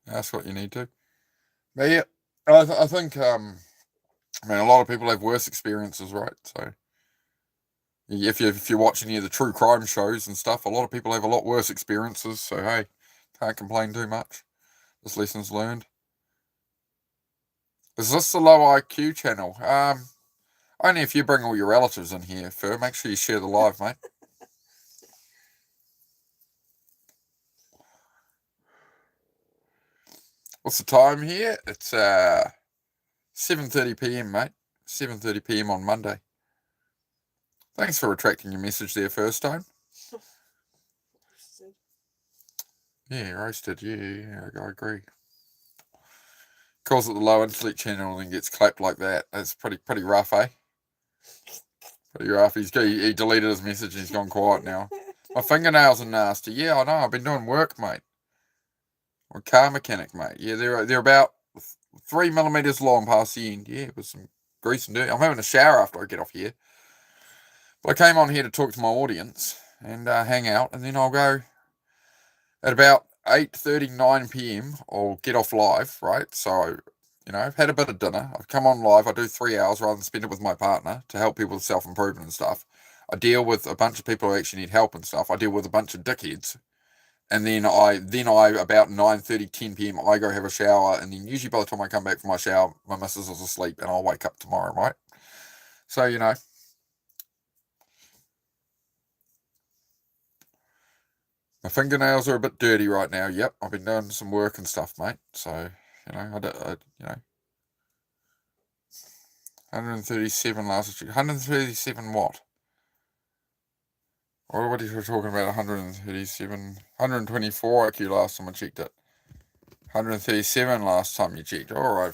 Ask what you need to. But yeah, I think, I mean, a lot of people have worse experiences, right? So if you watch any of the true crime shows and stuff, a lot of people have a lot worse experiences. So hey, can't complain too much. Just lessons learned. Is this the low IQ channel? Only if you bring all your relatives in here, Fur. Make sure you share the live, mate. What's the time here? It's 7:30 p.m, mate. 7:30 p.m. on Monday. Thanks for retracting your message there, first time. Yeah, roasted. Yeah, I agree. Calls it the low intellect channel and gets clapped like that. That's pretty rough, eh? Pretty rough. He deleted his message and he's gone quiet now. My fingernails are nasty. Yeah, I know. I've been doing work, mate. I'm a car mechanic, mate. Yeah, they're about 3 millimeters long past the end. Yeah, with some grease and dirt. I'm having a shower after I get off here. But I came on here to talk to my audience and hang out, and then I'll go at about 8:39 p.m. I'll get off live, right? So, I've had a bit of dinner. I've come on live. I do 3 hours rather than spend it with my partner to help people with self-improvement and stuff. I deal with a bunch of people who actually need help and stuff. I deal with a bunch of dickheads. And then I about 9:30, 10 p.m. I go have a shower, and then usually by the time I come back from my shower, my missus is asleep, and I'll wake up tomorrow, right? So my fingernails are a bit dirty right now. Yep, I've been doing some work and stuff, mate. So I 137 last week. 137 what? What are you talking about? 137, 124 IQ last time I checked it. 137 last time you checked. All right.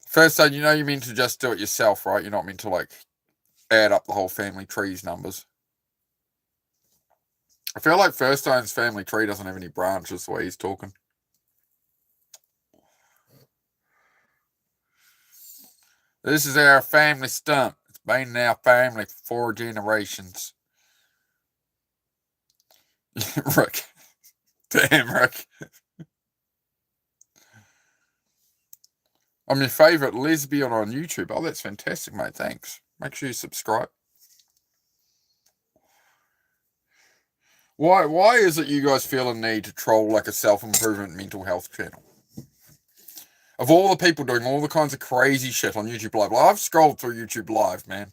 First time, you're meant to just do it yourself, right? You're not meant to add up the whole family tree's numbers. I feel like Firstone's family tree doesn't have any branches the way he's talking. This is our family stump. It's been in our family for 4 generations. Rick. Damn, Rick. I'm your favourite lesbian on YouTube. Oh, that's fantastic, mate. Thanks. Make sure you subscribe. Why is it you guys feel a need to troll a self-improvement mental health channel? Of all the people doing all the kinds of crazy shit on YouTube Live, I've scrolled through YouTube Live, man.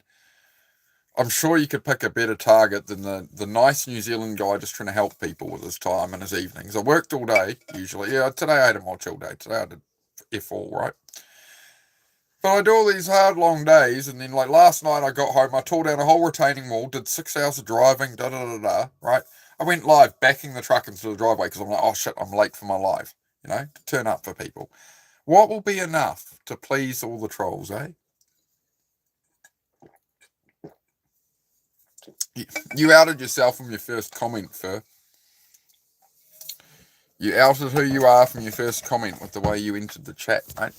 I'm sure you could pick a better target than the nice New Zealand guy just trying to help people with his time and his evenings. I worked all day, usually. Yeah, today I had a more chill day. Today I did F all, right? But I do all these hard, long days, and then, last night I got home, I tore down a whole retaining wall, did 6 hours of driving, right? I went live, backing the truck into the driveway, because I'm like, oh shit, I'm late for my live, to turn up for people. What will be enough to please all the trolls, eh? You outed yourself from your first comment, Fur. You outed who you are from your first comment with the way you entered the chat, mate.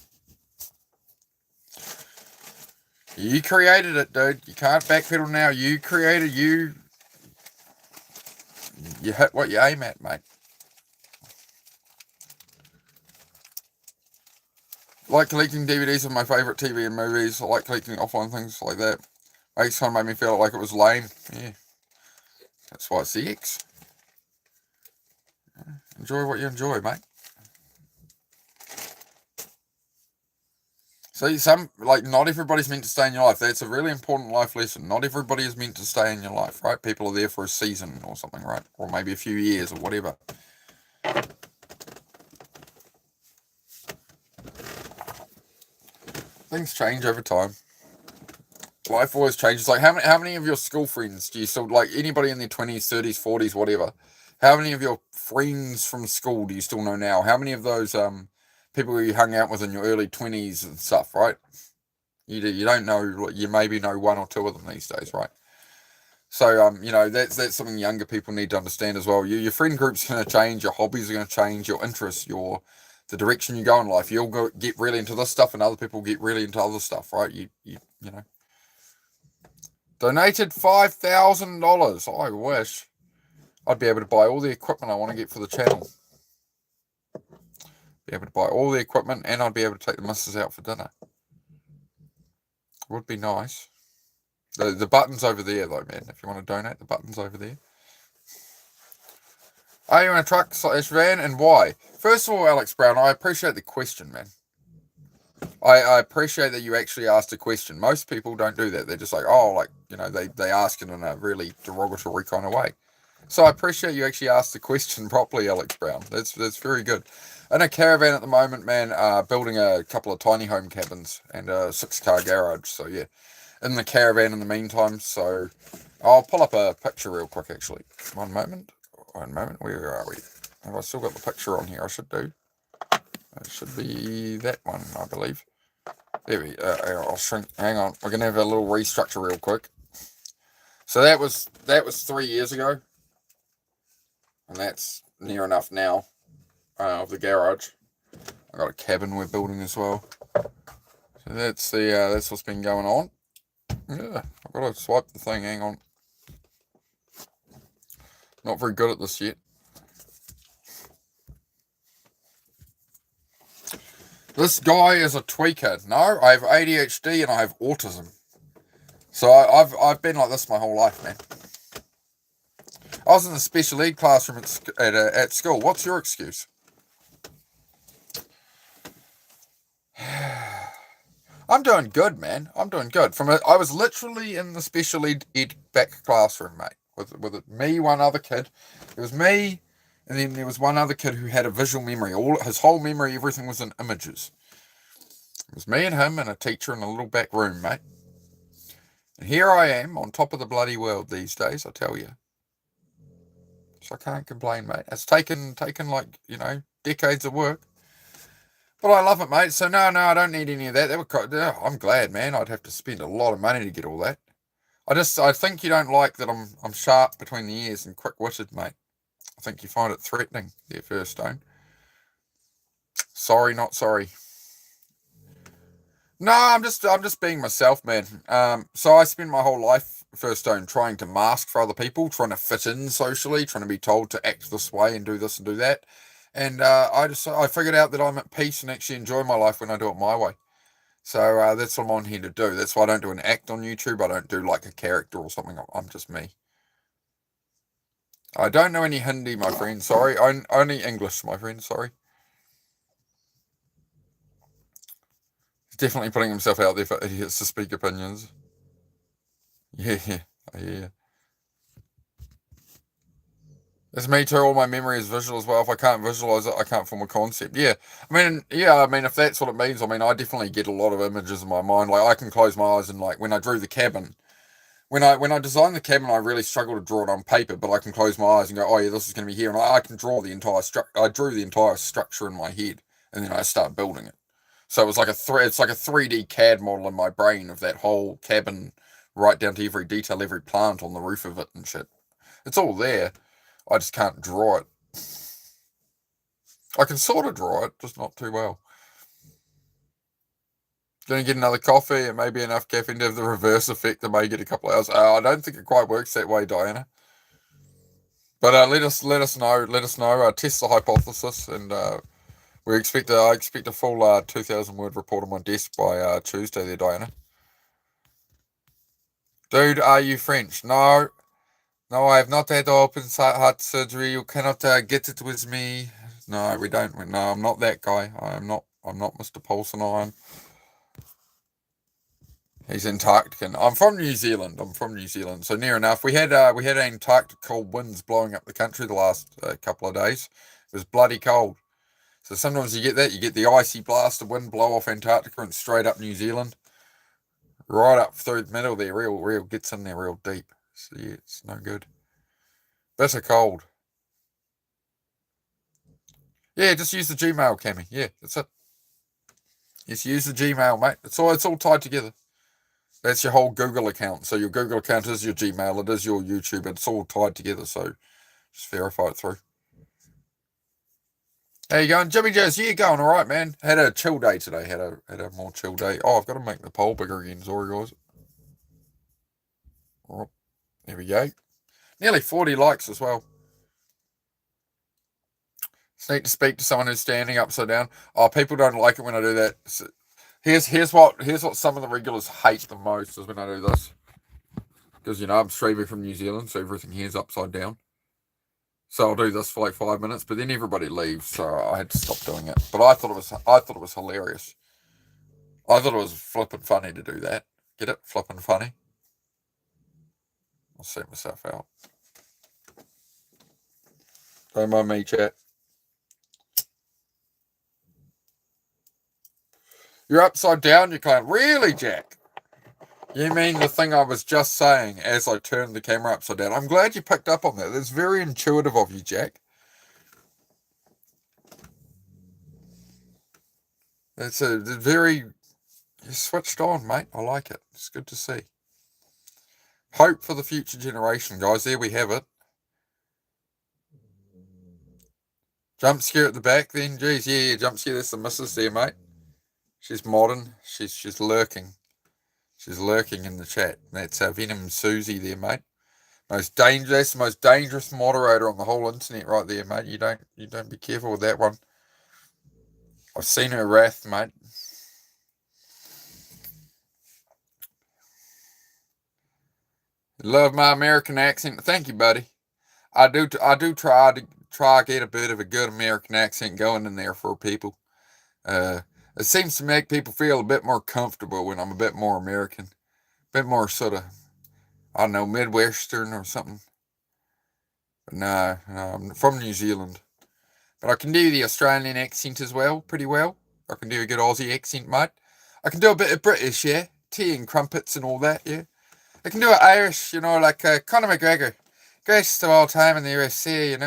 You created it, dude. You can't backpedal now. You created you. You hit what you aim at, mate. I like collecting DVDs of my favourite TV and movies. I like collecting offline things like that. Makes kind of made me feel like it was lame. Yeah. That's why it's the X. Enjoy what you enjoy, mate. See, not everybody's meant to stay in your life. That's a really important life lesson. Not everybody is meant to stay in your life, right? People are there for a season or something, right? Or maybe a few years or whatever. Things change over time. Life always changes. Like, how many of your school friends do you still, like, anybody in their 20s, 30s, 40s, whatever? How many of your friends from school do you still know now? How many of those people who you hung out with in your early 20s and stuff, right? You don't know. You maybe know one or two of them these days, right? So that's something younger people need to understand as well. Your friend group's going to change. Your hobbies are going to change. Your interests, the direction you go in life. You'll get really into this stuff, and other people get really into other stuff, right? You know. Donated $5,000. I wish I'd be able to buy all the equipment I want to get for the channel. Be able to buy all the equipment, and I'd be able to take the missus out for dinner. Would be nice. The button's over there, though, man. If you want to donate, the button's over there. Are you in a truck / van, and why? First of all, Alex Brown, I appreciate the question, man. I appreciate that you actually asked a question. Most people don't do that. They're just like, oh, like, they ask it in a really derogatory kind of way. So I appreciate you actually asked the question properly, Alex Brown. That's very good. In a caravan at the moment, man, building a couple of tiny home cabins and a 6-car garage. So yeah, in the caravan in the meantime. So I'll pull up a picture real quick, actually. One moment. Where are we? Have I still got the picture on here? I should do. It should be that one, I believe. There we go. I'll shrink. Hang on. We're going to have a little restructure real quick. So that was 3 years ago. And that's near enough now of the garage. I got a cabin we're building as well. So that's what's been going on. Yeah, I've got to swipe the thing. Hang on. Not very good at this yet. This guy is a tweaker. No, I have ADHD and I have autism. So I've been like this my whole life, man. I was in the special ed classroom at school. What's your excuse? I'm doing good, man. I'm doing good. I was literally in the special ed back classroom, mate, with me, one other kid. It was me, and then there was one other kid who had a visual memory. His whole memory, everything was in images. It was me and him and a teacher in a little back room, mate. And here I am on top of the bloody world these days, I tell you. So I can't complain, mate. It's taken like, decades of work. But I love it, mate. So no, I don't need any of that. I'm glad, man. I'd have to spend a lot of money to get all that. I think you don't like that I'm sharp between the ears and quick-witted, mate. I think you find it threatening there, First Stone. Sorry, not sorry. No, I'm just being myself, man. So I spent my whole life, First Stone, trying to mask for other people, trying to fit in socially, trying to be told to act this way and do this and do that. And I figured out that I'm at peace and actually enjoy my life when I do it my way. So that's what I'm on here to do. That's why I don't do an act on YouTube. I don't do like a character or something. I'm just me. I don't know any Hindi, my friend. Sorry. Only English, my friend. Sorry. He's definitely putting himself out there for idiots to speak opinions. Yeah. It's me too. All my memory is visual as well. If I can't visualize it, I can't form a concept. Yeah. I mean, if that's what it means, I definitely get a lot of images in my mind. Like, I can close my eyes and, like, when I drew the cabin, when I designed the cabin, I really struggled to draw it on paper, but I can close my eyes and go, oh yeah, this is going to be here. And I can draw the entire structure. I drew the entire structure in my head, and then I start building it. So it was like it's like a 3D CAD model in my brain of that whole cabin, right down to every detail, every plant on the roof of it and shit. It's all there. I just can't draw it. I can sort of draw it, just not too well. Gonna get another coffee. It may be enough caffeine to have the reverse effect. I may get a couple of hours. I don't think it quite works that way, Diana. But let us know. Let us know. Test the hypothesis, and I expect a full 2,000 word report on my desk by Tuesday. There, Diana. Dude, are you French? No, I have not had open heart surgery. You cannot get it with me. No, we don't. No, I'm not that guy. I'm not Mr. Paulson Iron. He's Antarctican. I'm from New Zealand. So near enough. We had Antarctic cold winds blowing up the country the last couple of days. It was bloody cold. So sometimes you get that. You get the icy blast of wind blow off Antarctica and straight up New Zealand. Right up through the middle there, real gets in there real deep. So yeah, it's no good. Bitter cold. Yeah, just use the Gmail, Cammy. Yeah, that's it. Just use the Gmail, mate. It's all tied together. That's your whole Google account. So your Google account is your Gmail, it is your YouTube, it's all tied together. So just verify it through. How you going, Jimmy Jazz? Yeah, going all right, man. Had a chill day today. Had a more chill day. Oh, I've got to make the poll bigger again. Sorry, guys. Oh, there we go. Nearly 40 likes as well. It's neat to speak to someone who's standing upside down. Oh, people don't like it when I do that. So here's what some of the regulars hate the most is when I do this. Because, I'm streaming from New Zealand, so everything here's upside down. So I'll do this for like 5 minutes, but then everybody leaves, so I had to stop doing it. But I thought it was hilarious. I thought it was flippin' funny to do that. Get it? Flippin' funny. I'll set myself out. Don't mind me, chat. You're upside down, you can't. Really, Jack? You mean the thing I was just saying as I turned the camera upside down? I'm glad you picked up on that. That's very intuitive of you, Jack. It's a very... You switched on, mate. I like it. It's good to see. Hope for the future generation, guys. There we have it. Jump scare at the back then. Geez, yeah, jump scare. That's the missus there, mate. She's modern. She's lurking. She's lurking in the chat. That's Venom Susie there, mate. That's the most dangerous moderator on the whole internet right there, mate. You don't be careful with that one. I've seen her wrath, mate. Love my American accent. Thank you, buddy. I do try to get a bit of a good American accent going in there for people. It seems to make people feel a bit more comfortable when I'm a bit more American. A bit more sort of, I don't know, Midwestern or something. But no, I'm from New Zealand. But I can do the Australian accent as well, pretty well. I can do a good Aussie accent, mate. I can do a bit of British, yeah? Tea and crumpets and all that, yeah? I can do it Irish, like Conor McGregor. Greatest of all time in the USA,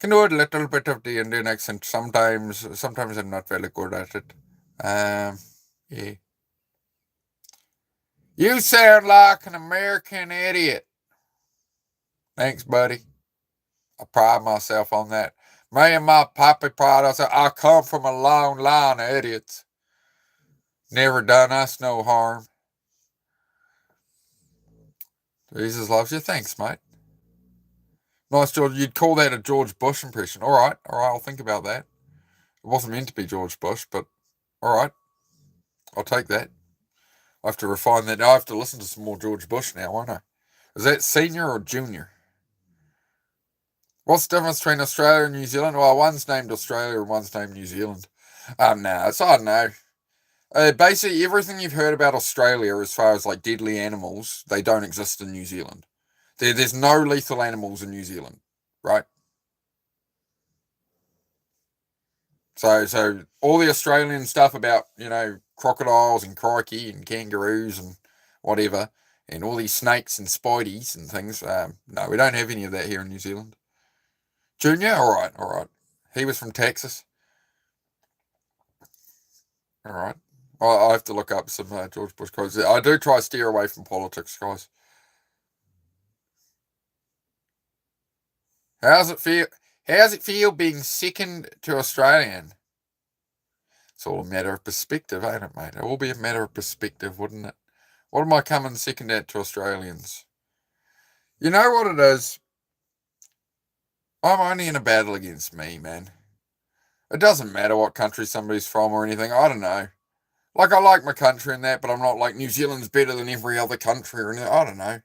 Can do a little bit of the Indian accent sometimes. Sometimes I'm not very good at it. Yeah. You sound like an American idiot. Thanks, buddy. I pride myself on that. Me and my poppy pride ourselves. I come from a long line of idiots. Never done us no harm. Jesus loves you. Thanks, mate. Nice, George. You'd call that a George Bush impression. All right. I'll think about that. It wasn't meant to be George Bush, but all right. I'll take that. I have to refine that. I have to listen to some more George Bush now, won't I? Is that senior or junior? What's the difference between Australia and New Zealand? Well, one's named Australia and one's named New Zealand. No, I don't know. Basically, everything you've heard about Australia as far as like deadly animals, they don't exist in New Zealand. There's no lethal animals in New Zealand, right? So all the Australian stuff about, crocodiles and crikey and kangaroos and whatever, and all these snakes and spideys and things, no, we don't have any of that here in New Zealand. Junior? All right. He was from Texas. All right. I have to look up some George Bush quotes. I do try to steer away from politics, guys. How's it feel being second to Australian? It's all a matter of perspective, ain't it, mate? It will be a matter of perspective, wouldn't it? What am I coming second at to Australians? You know what it is? I'm only in a battle against me, man. It doesn't matter what country somebody's from or anything. I don't know. Like, I like my country and that, but I'm not like New Zealand's better than every other country or anything. I don't know.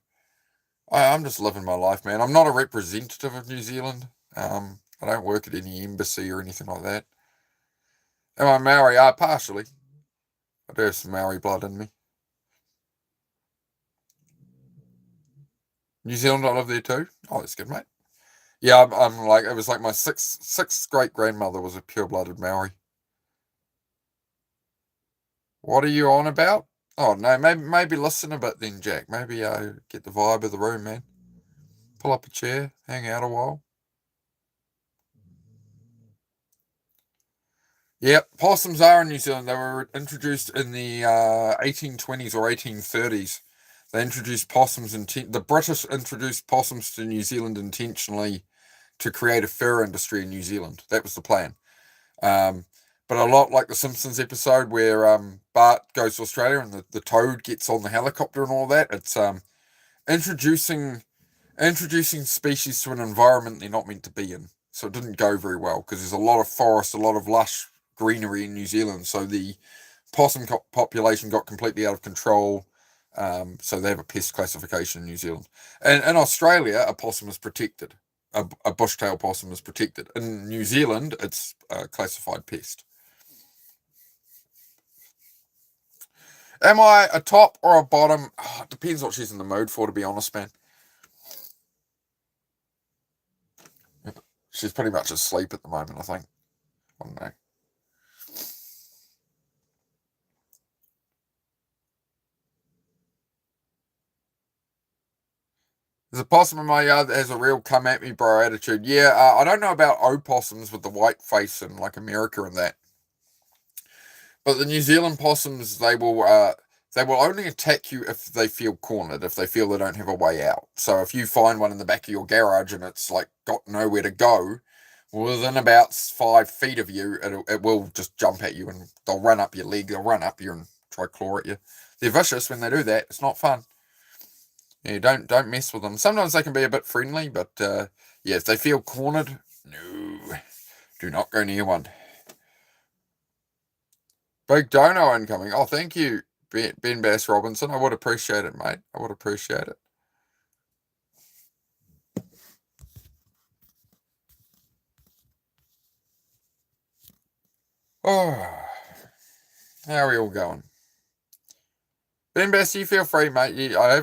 I'm just living my life, man. I'm not a representative of New Zealand. I don't work at any embassy or anything like that. Am I Maori? Partially. I do have some Maori blood in me. New Zealand, I live there too. Oh, that's good, mate. Yeah, I'm like, it was like my sixth great grandmother was a pure blooded Maori. What are you on about? Oh no, maybe listen a bit then, Jack. Maybe get the vibe of the room, man. Pull up a chair, hang out a while. Yep, possums are in New Zealand. They were introduced in the 1820s or 1830s. They introduced possums. The British introduced possums to New Zealand intentionally to create a fur industry in New Zealand. That was the plan. Um, but a lot like the Simpsons episode where Bart goes to Australia and the toad gets on the helicopter and all that. It's introducing introducing species to an environment they're not meant to be in. So it didn't go very well because there's a lot of forest, a lot of lush greenery in New Zealand. So the possum population got completely out of control. So they have a pest classification in New Zealand. And in Australia, a possum is protected. A bushtail possum is protected. In New Zealand, it's a classified pest. Am I a top or a bottom? Oh, it depends what she's in the mood for, to be honest, man. She's pretty much asleep at the moment, I think. I don't know. There's a possum in my yard that has a real come at me bro attitude. Yeah, I don't know about opossums with the white face in like America and that, but the New Zealand possums they will only attack you if they feel cornered, if they feel they don't have a way out. So if you find one in the back of your garage and it's like got nowhere to go, within about 5 feet of you, it will just jump at you and they'll run up your leg, they'll run up you and try to claw at you. They're vicious when they do that. It's not fun. Yeah, don't mess with them. Sometimes they can be a bit friendly, but yeah, if they feel cornered, no, do not go near one. Big dono incoming. Oh, thank you, Ben Bass Robinson. I would appreciate it, mate. I would appreciate it. Oh, how are we all going? Ben Bass, you feel free, mate. I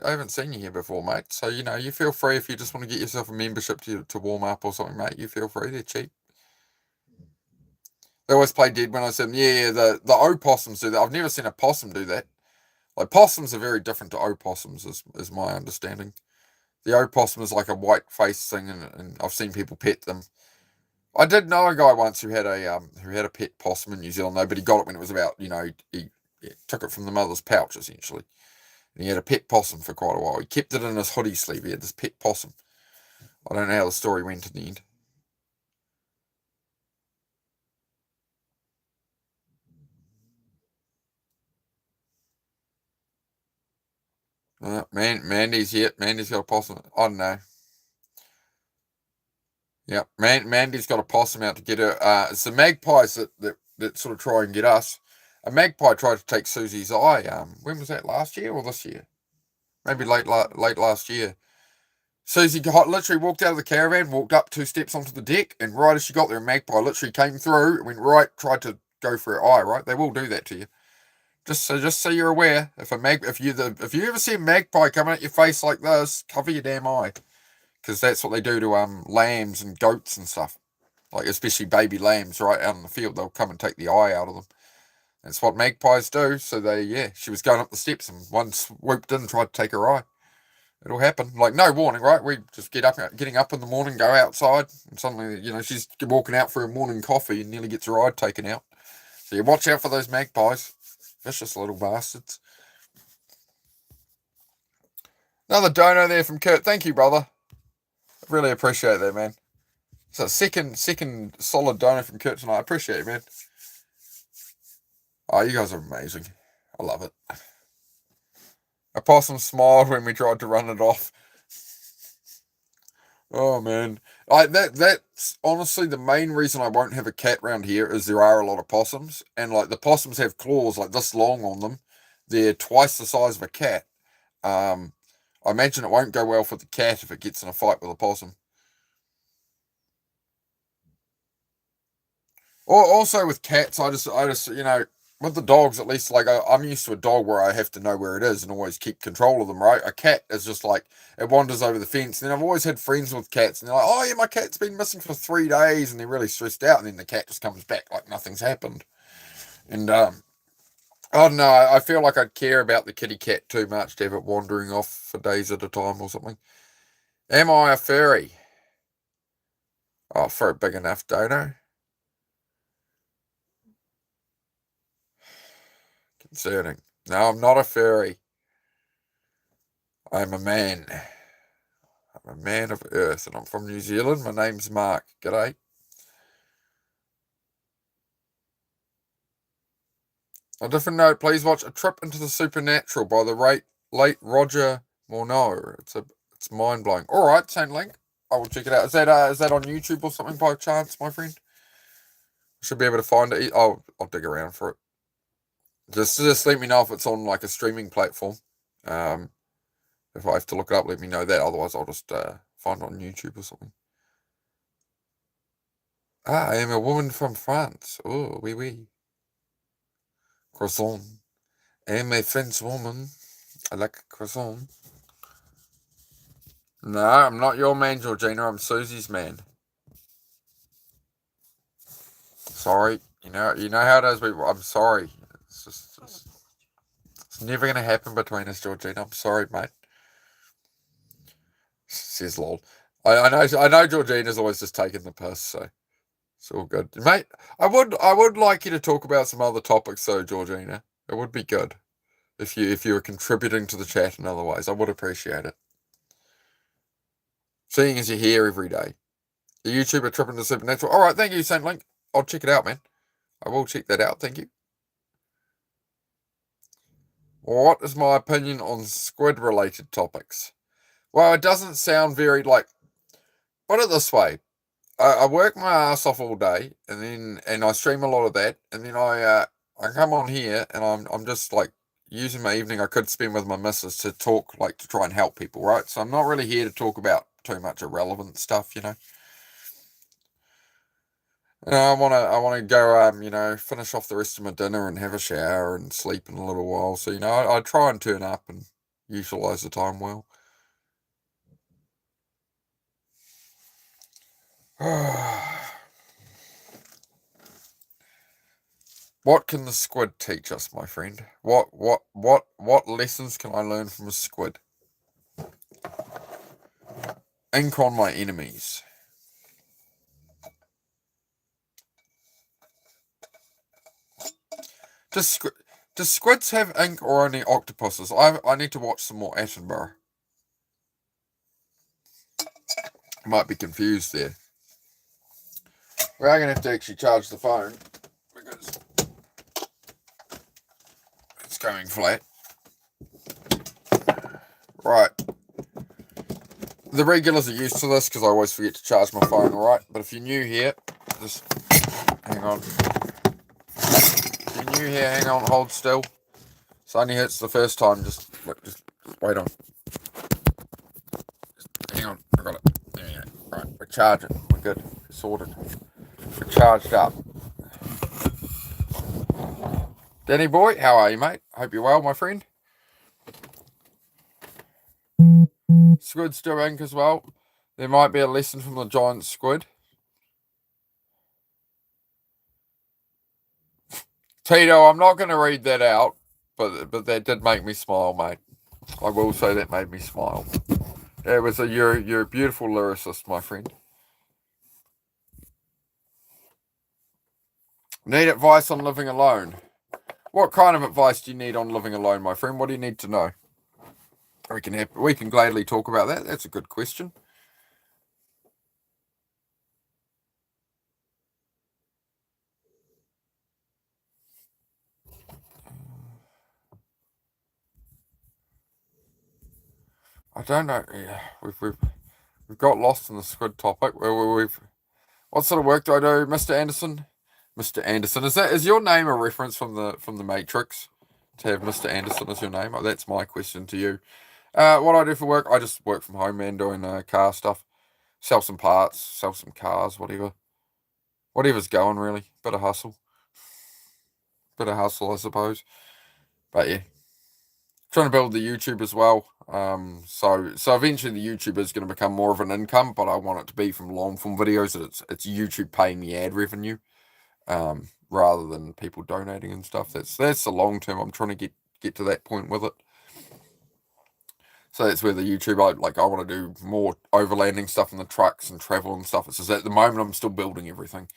haven't seen you here before, mate. So you feel free if you just want to get yourself a membership to warm up or something, mate. You feel free. They're cheap. They always play dead when I said, yeah, the opossums do that. I've never seen a possum do that. Like possums are very different to opossums, is my understanding. The opossum is like a white face thing, and I've seen people pet them. I did know a guy once who had a pet possum in New Zealand though, but he got it when it was about he took it from the mother's pouch essentially, and he had a pet possum for quite a while. He kept it in his hoodie sleeve. He had this pet possum. I don't know how the story went in the end. Mandy's here. Mandy's got a possum. I don't know. Yeah, Mandy's got a possum out to get her. It's the magpies that sort of try and get us. A magpie tried to take Susie's eye. When was that? Last year or this year? Maybe late last year. Susie literally walked out of the caravan, walked up 2 steps onto the deck, and right as she got there, a magpie literally came through, went right, tried to go for her eye. Right, they will do that to you. Just so you're aware, if you ever see a magpie coming at your face like this, cover your damn eye, because that's what they do to lambs and goats and stuff. Like especially baby lambs right out in the field, they'll come and take the eye out of them. That's what magpies do. So she was going up the steps and one swooped in and tried to take her eye. It'll happen. Like no warning, right? We just getting up in the morning, go outside, and suddenly, she's walking out for her morning coffee and nearly gets her eye taken out. So you watch out for those magpies. Vicious little bastards. Another dono there from Kurt. Thank you, brother. I really appreciate that, man. So second solid donor from Kurt tonight. I appreciate it, man. Oh, you guys are amazing. I love it. A possum smiled when we tried to run it off. Oh man, that's honestly the main reason I won't have a cat round here is there are a lot of possums, and like the possums have claws like this long on them. They're twice the size of a cat. I imagine it won't go well for the cat if it gets in a fight with a possum. Also with cats, I just with the dogs, at least, like, I'm used to a dog where I have to know where it is and always keep control of them, right? A cat is just like, it wanders over the fence. And then I've always had friends with cats, and they're like, oh, yeah, my cat's been missing for 3 days, and they're really stressed out, and then the cat just comes back like nothing's happened. And, I don't know, I feel like I'd care about the kitty cat too much to have it wandering off for days at a time or something. Am I a furry? Oh, furry big enough, Dono. Concerning. No, I'm not a furry. I'm a man. I'm a man of Earth, and I'm from New Zealand. My name's Mark. G'day. On a different note, please watch A Trip into the Supernatural by the late Roger Morneau. It's mind blowing. All right, Saint Link. I will check it out. Is that on YouTube or something by chance, my friend? I should be able to find it. I'll dig around for it. Just let me know if it's on like a streaming platform. If I have to look it up, let me know that. Otherwise, I'll just find it on YouTube or something. I am a woman from France. Oh, oui, oui. Croissant. I am a French woman. I like a croissant. No, I'm not your man, Georgina. I'm Susie's man. Sorry. You know how it is. I'm sorry. It's never going to happen between us, Georgina. I'm sorry, mate. Says lol. I know Georgina's always just taking the piss, so it's all good, mate. I would like you to talk about some other topics, though, Georgina. It would be good if you were contributing to the chat in other ways. I would appreciate it. Seeing as you're here every day, the YouTuber Trip into Supernatural. All right, thank you, Saint Link. I'll check it out, man. I will check that out. Thank you. What is my opinion on squid-related topics? Well, it doesn't sound very like. Put it this way. I work my ass off all day, and I stream a lot of that, and then I come on here, and I'm just like using my evening I could spend with my missus to talk, like to try and help people, right? So I'm not really here to talk about too much irrelevant stuff, you know. And I wanna go finish off the rest of my dinner and have a shower and sleep in a little while. So I try and turn up and utilize the time well. What can the squid teach us, my friend? What lessons can I learn from a squid? Ink on my enemies. Does squids have ink or only octopuses? I need to watch some more Attenborough. I might be confused there. We are going to have to actually charge the phone because it's going flat. Right. The regulars are used to this because I always forget to charge my phone, alright? But if you're new here, just hang on. If you're new here, hang on, hold still. It only hurts the first time, just wait on. Hang on, I got it. There you go. Right, we're charging. We're good. We're sorted. We're charged up. Danny boy, how are you, mate? Hope you're well, my friend. Squid's do ink as well. There might be a lesson from the giant squid. Tito, I'm not going to read that out, but that did make me smile, mate. I will say that made me smile. Yeah, you're a beautiful lyricist, my friend. Need advice on living alone? What kind of advice do you need on living alone, my friend? What do you need to know? We can gladly talk about that. That's a good question. I don't know. Yeah, we've got lost in the squid topic. What sort of work do I do, Mr. Anderson? Mr. Anderson, is your name a reference from the Matrix? To have Mr. Anderson as your name? Oh, that's my question to you. What I do for work? I just work from home, man, doing car stuff. Sell some parts, sell some cars, whatever. Whatever's going, really. Bit of hustle. Bit of hustle, I suppose. But yeah, trying to build the YouTube as well. So eventually the YouTube is going to become more of an income, but I want it to be from long form videos that it's YouTube paying me ad revenue, rather than people donating and stuff. That's the long term. I'm trying to get to that point with it. So that's where the YouTube, I want to do more overlanding stuff in the trucks and travel and stuff. It's just at the moment I'm still building everything,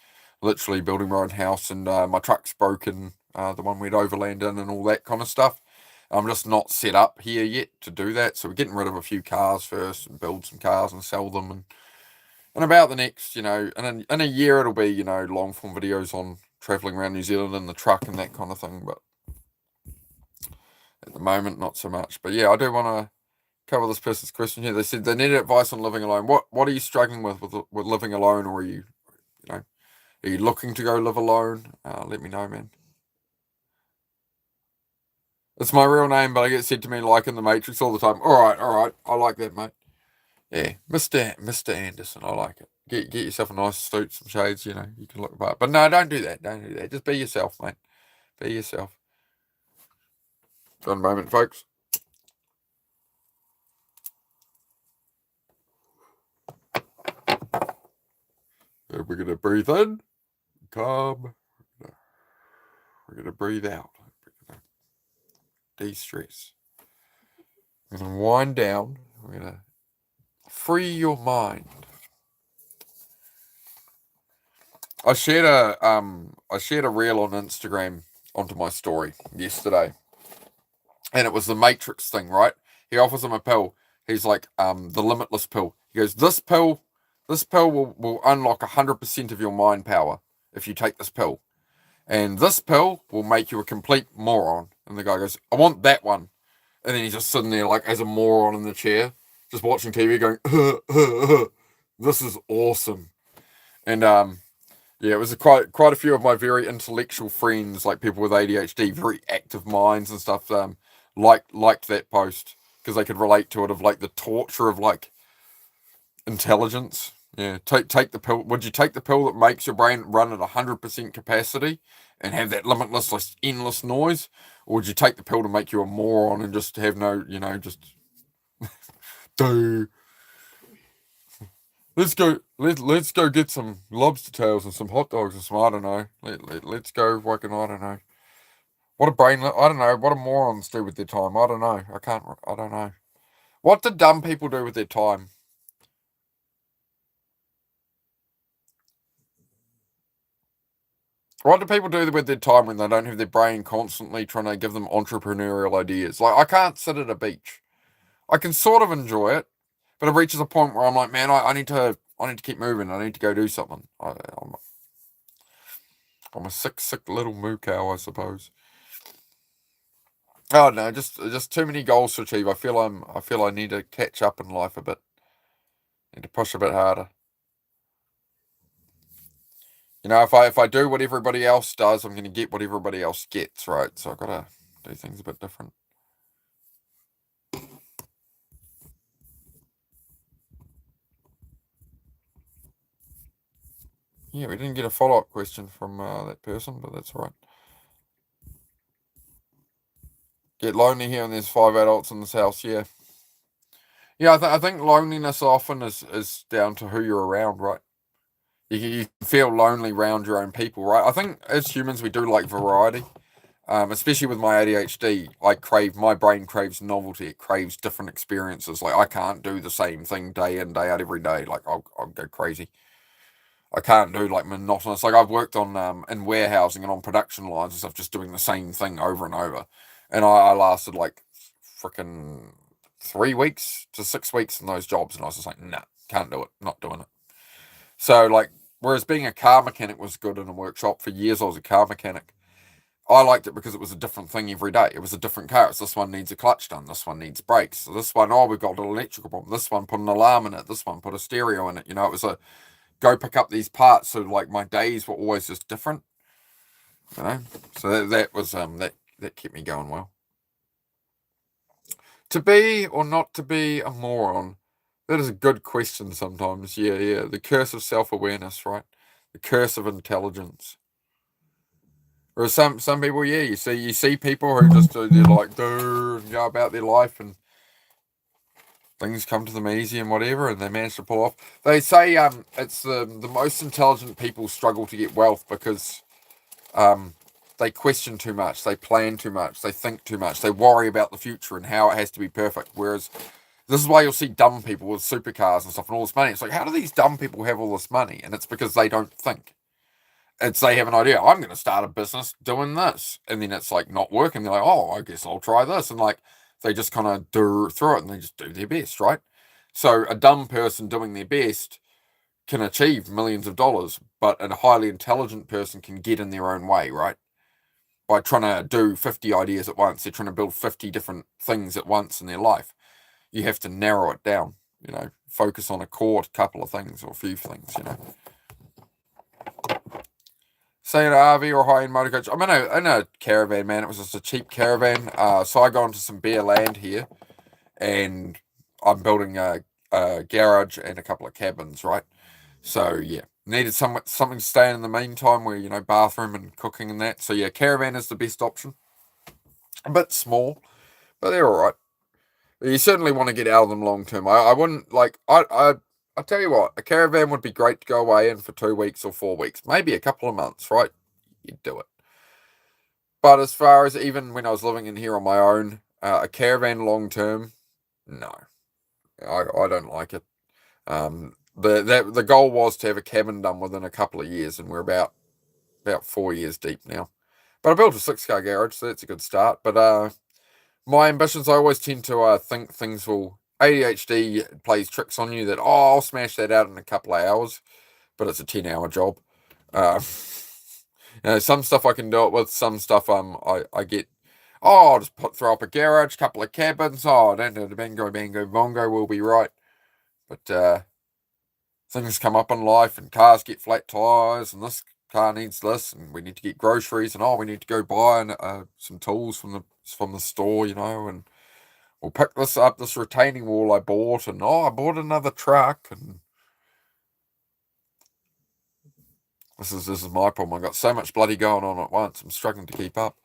literally building my own house, and my truck's broken, the one we'd overland in and all that kind of stuff. I'm just not set up here yet to do that, so we're getting rid of a few cars first and build some cars and sell them, and about the next, in a year it'll be, long form videos on traveling around New Zealand in the truck and that kind of thing. But at the moment, not so much. But yeah, I do want to cover this person's question here. They said they needed advice on living alone. What are you struggling with living alone, or are you looking to go live alone? Let me know, man. It's my real name, but I get said to me like in the Matrix all the time. All right, I like that, mate. Yeah, Mr. Anderson, I like it. Get yourself a nice suit, some shades, you can look apart. But no, don't do that. Don't do that. Just be yourself, mate. Be yourself. One moment, folks. We're going to breathe in, calm. We're going to breathe out. We're going to de-stress. We're going to wind down. We're going to free your mind. I shared a reel on Instagram onto my story yesterday, and it was the Matrix thing, right? He offers him a pill. He's like, the limitless pill. He goes, this pill will unlock 100% of your mind power if you take this pill. And this pill will make you a complete moron. And the guy goes, I want that one. And then he's just sitting there like as a moron in the chair, just watching TV going, this is awesome. And yeah, it was quite a few of my very intellectual friends, like people with ADHD, very active minds and stuff, liked that post because they could relate to it, of like the torture of like intelligence. Yeah, take the pill. Would you take the pill that makes your brain run at 100% capacity and have that limitless, like, endless noise, or would you take the pill to make you a moron and just have no, just do? Let's go get some lobster tails and some hot dogs and some, I don't know. Let's go fucking, I don't know. What a brain, I don't know. What do morons do with their time? I don't know. I don't know. What do dumb people do with their time? What do people do with their time when they don't have their brain constantly trying to give them entrepreneurial ideas? Like, I can't sit at a beach. I can sort of enjoy it, but it reaches a point where I'm like, man, I need to keep moving. I need to go do something. I'm a sick little moo cow, I suppose. Oh no, just too many goals to achieve. I feel I need to catch up in life a bit. Need to push a bit harder. If I do what everybody else does, I'm going to get what everybody else gets, right? So I've got to do things a bit different. Yeah, we didn't get a follow-up question from that person, but that's all right. Get lonely here and there's 5 adults in this house, yeah. Yeah, I think loneliness often is down to who you're around, right? You feel lonely around your own people, right? I think as humans we do like variety, especially with my ADHD. My brain craves novelty. It craves different experiences. Like, I can't do the same thing day in, day out, every day. Like, I'll go crazy. I can't do like monotonous. Like, I've worked on in warehousing and on production lines and stuff, just doing the same thing over and over. And I lasted like freaking 3 weeks to 6 weeks in those jobs, and I was just like, nah, can't do it, not doing it. So like, whereas being a car mechanic was good in a workshop for years, I was a car mechanic. I liked it because it was a different thing every day. It was a different car. It's, this one needs a clutch done. This one needs brakes. So this one, we've got an electrical problem. This one, put an alarm in it. This one, put a stereo in it. It was a go pick up these parts. So like, my days were always just different. So that was that kept me going well. To be or not to be a moron? That is a good question sometimes. Yeah. The curse of self-awareness, right? The curse of intelligence. Or some people, yeah, you see people who just they're like and go about their life and things come to them easy and whatever, and they manage to pull off. They say it's the most intelligent people struggle to get wealth because they question too much, they plan too much, they think too much, they worry about the future and how it has to be perfect. Whereas this is why you'll see dumb people with supercars and stuff and all this money. It's like, how do these dumb people have all this money? And it's because they don't think. It's they have an idea. I'm going to start a business doing this, and then it's like not working. They're like, oh, I guess I'll try this, and like they just kind of do through it, and they just do their best, right? So a dumb person doing their best can achieve millions of dollars, but a highly intelligent person can get in their own way, right? By trying to do 50 ideas at once. They're trying to build 50 different things at once in their life. You have to narrow it down, focus on a core couple of things or a few things. Say an RV or high-end motor coach. I'm in a caravan, man. It was just a cheap caravan. So I got into some bare land here, and I'm building a garage and a couple of cabins, right? So yeah, needed something to stay in the meantime, where bathroom and cooking and that. So yeah, caravan is the best option. A bit small, but they're all right. You certainly want to get out of them long term. I wouldn't like I tell you what, a caravan would be great to go away in for 2 weeks or 4 weeks, maybe a couple of months, right? You'd do it. But as far as even when I was living in here on my own, a caravan long term, no, I don't like it. The goal was to have a cabin done within a couple of years, and we're about 4 years deep now. But I built a 6-car garage, so that's a good start. But my ambitions, I always tend to think things will. ADHD plays tricks on you that, I'll smash that out in a couple of hours, but it's a 10-hour job. Some stuff I can do it with, some stuff I get, I'll just throw up a garage, couple of cabins, don't know, the bango bongo will be right. But things come up in life, and cars get flat tires, and this car needs this, and we need to get groceries, and we need to go buy some tools from the store, and we'll pick this up, this retaining wall I bought, and I bought another truck, and this is my problem. I got so much bloody going on at once. I'm struggling to keep up.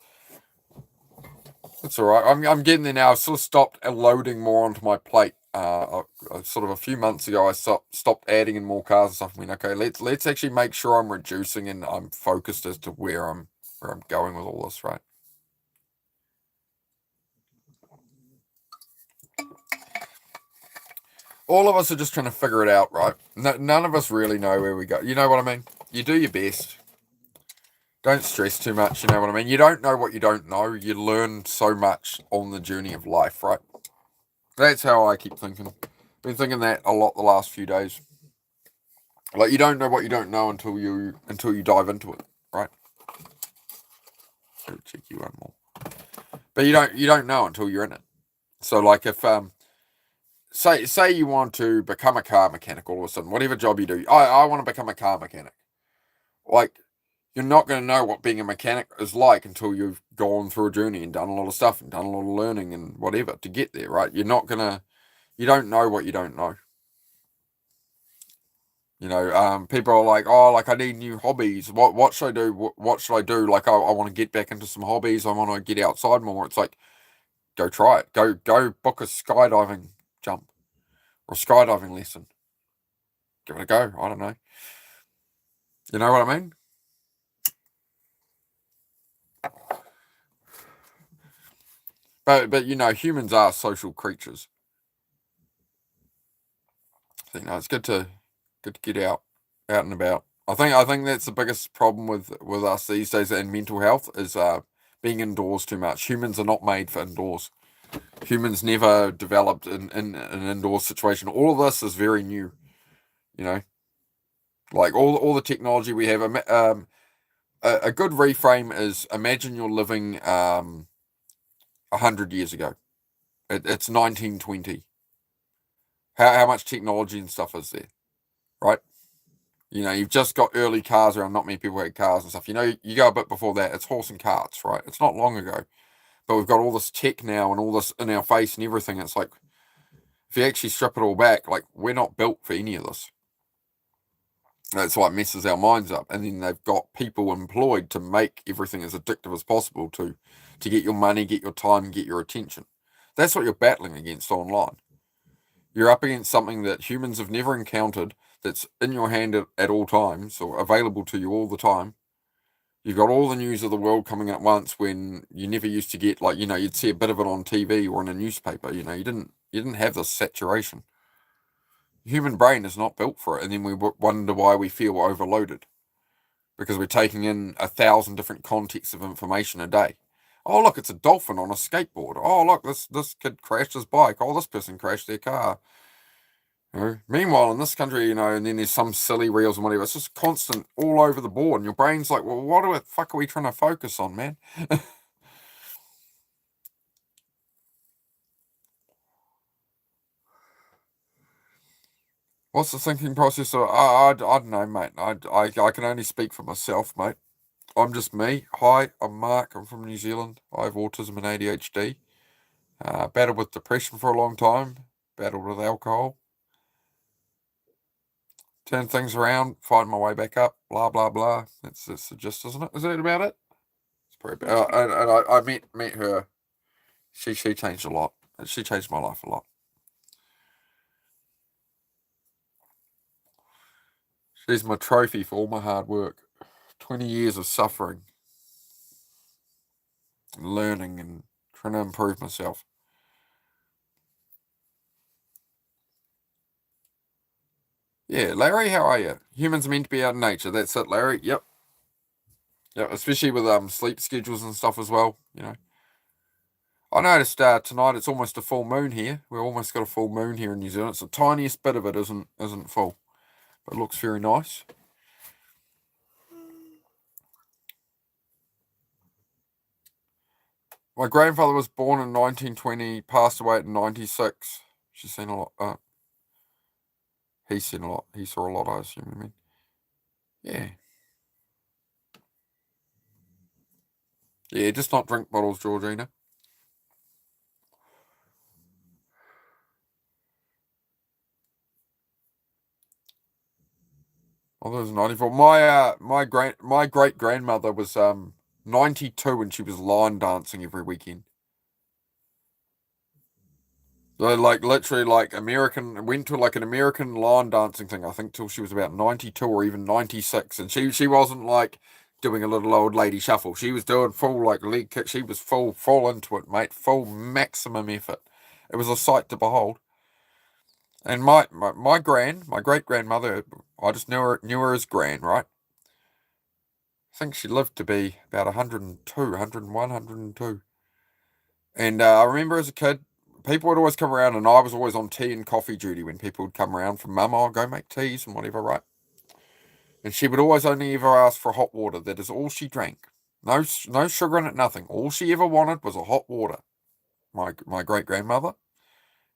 It's all right. I'm getting there now. I've sort of stopped loading more onto my plate. Sort of a few months ago, I stopped adding in more cars and stuff. I mean, okay, let's actually make sure I'm reducing and I'm focused as to where I'm going with all this, right? All of us are just trying to figure it out, right? None of us really know where we go. You know what I mean? You do your best. Don't stress too much, you know what I mean? You don't know what you don't know. You learn so much on the journey of life, right? That's how I keep thinking. Been thinking that a lot the last few days. Like, you don't know what you don't know until you dive into it, right? I'll check you one more. But you don't know until you're in it. So like if say you want to become a car mechanic all of a sudden, whatever job you do, I want to become a car mechanic. Like, you're not going to know what being a mechanic is like until you've gone through a journey and done a lot of stuff and done a lot of learning and whatever to get there, right? You don't know what you don't know. People are like, I need new hobbies. What should I do? What should I do? Like, I want to get back into some hobbies. I want to get outside more. It's like, go try it. Go book a skydiving jump or a skydiving lesson. Give it a go. I don't know. You know what I mean? But humans are social creatures. So, it's good to get out and about. I think that's the biggest problem with us these days and mental health is being indoors too much. Humans are not made for indoors. Humans never developed in an indoor situation. All of this is very new. Like all the technology we have. A good reframe is imagine you're living 100 years ago. It's 1920. How much technology and stuff is there, right? You've just got early cars around. Not many people had cars and stuff. You go a bit before that. It's horse and carts, right? It's not long ago, but we've got all this tech now and all this in our face and everything. It's like, if you actually strip it all back, like, we're not built for any of this. That's why it messes our minds up. And then they've got people employed to make everything as addictive as possible to get your money, get your time, get your attention. That's what you're battling against online. You're up against something that humans have never encountered, that's in your hand at all times, or available to you all the time. You've got all the news of the world coming at once when you never used to get, like, you'd see a bit of it on TV or in a newspaper. You didn't have this saturation. The human brain is not built for it, and then we wonder why we feel overloaded, because we're taking in 1,000 different contexts of information a day. Oh, look, it's a dolphin on a skateboard. Oh, look, this kid crashed his bike. Oh, this person crashed their car. Meanwhile, in this country, and then there's some silly reels and whatever. It's just constant all over the board, and your brain's like, well, what the fuck are we trying to focus on, man? What's the thinking process? I don't know, mate. I can only speak for myself, mate. I'm just me. Hi, I'm Mark. I'm from New Zealand. I have autism and ADHD. Battled with depression for a long time. Battled with alcohol. Turned things around. Find my way back up. Blah, blah, blah. That's the gist, isn't it? Is that about it? It's pretty bad. And I met her. She changed a lot. She changed my life a lot. She's my trophy for all my hard work. 20 years of suffering, learning, and trying to improve myself. Yeah, Larry, how are you? Humans are meant to be out in nature. That's it, Larry. Yep. Yep, especially with sleep schedules and stuff as well, I noticed tonight it's almost a full moon here. We've almost got a full moon here in New Zealand. It's the tiniest bit of it isn't full, but it looks very nice. My grandfather was born in 1920, passed away at 96. She's seen a lot. He's seen a lot. He saw a lot, I assume you mean. Yeah. Yeah, just not drink bottles, Georgina. Oh, there's 94. My great grandmother was 92 and she was line dancing every weekend. So like literally like went to like an American line dancing thing, I think till she was about 92 or even 96. And she wasn't like doing a little old lady shuffle. She was doing full like leg kick. She was full into it, mate. Full maximum effort. It was a sight to behold. And my great grandmother, I just knew her as Gran, right? I think she lived to be about 102, 101, 102. And I remember as a kid, people would always come around, and I was always on tea and coffee duty when people would come around from Mum. I'll go make teas and whatever, right? And she would always only ever ask for hot water. That is all she drank. No sugar in it, nothing. All she ever wanted was a hot water. My great grandmother.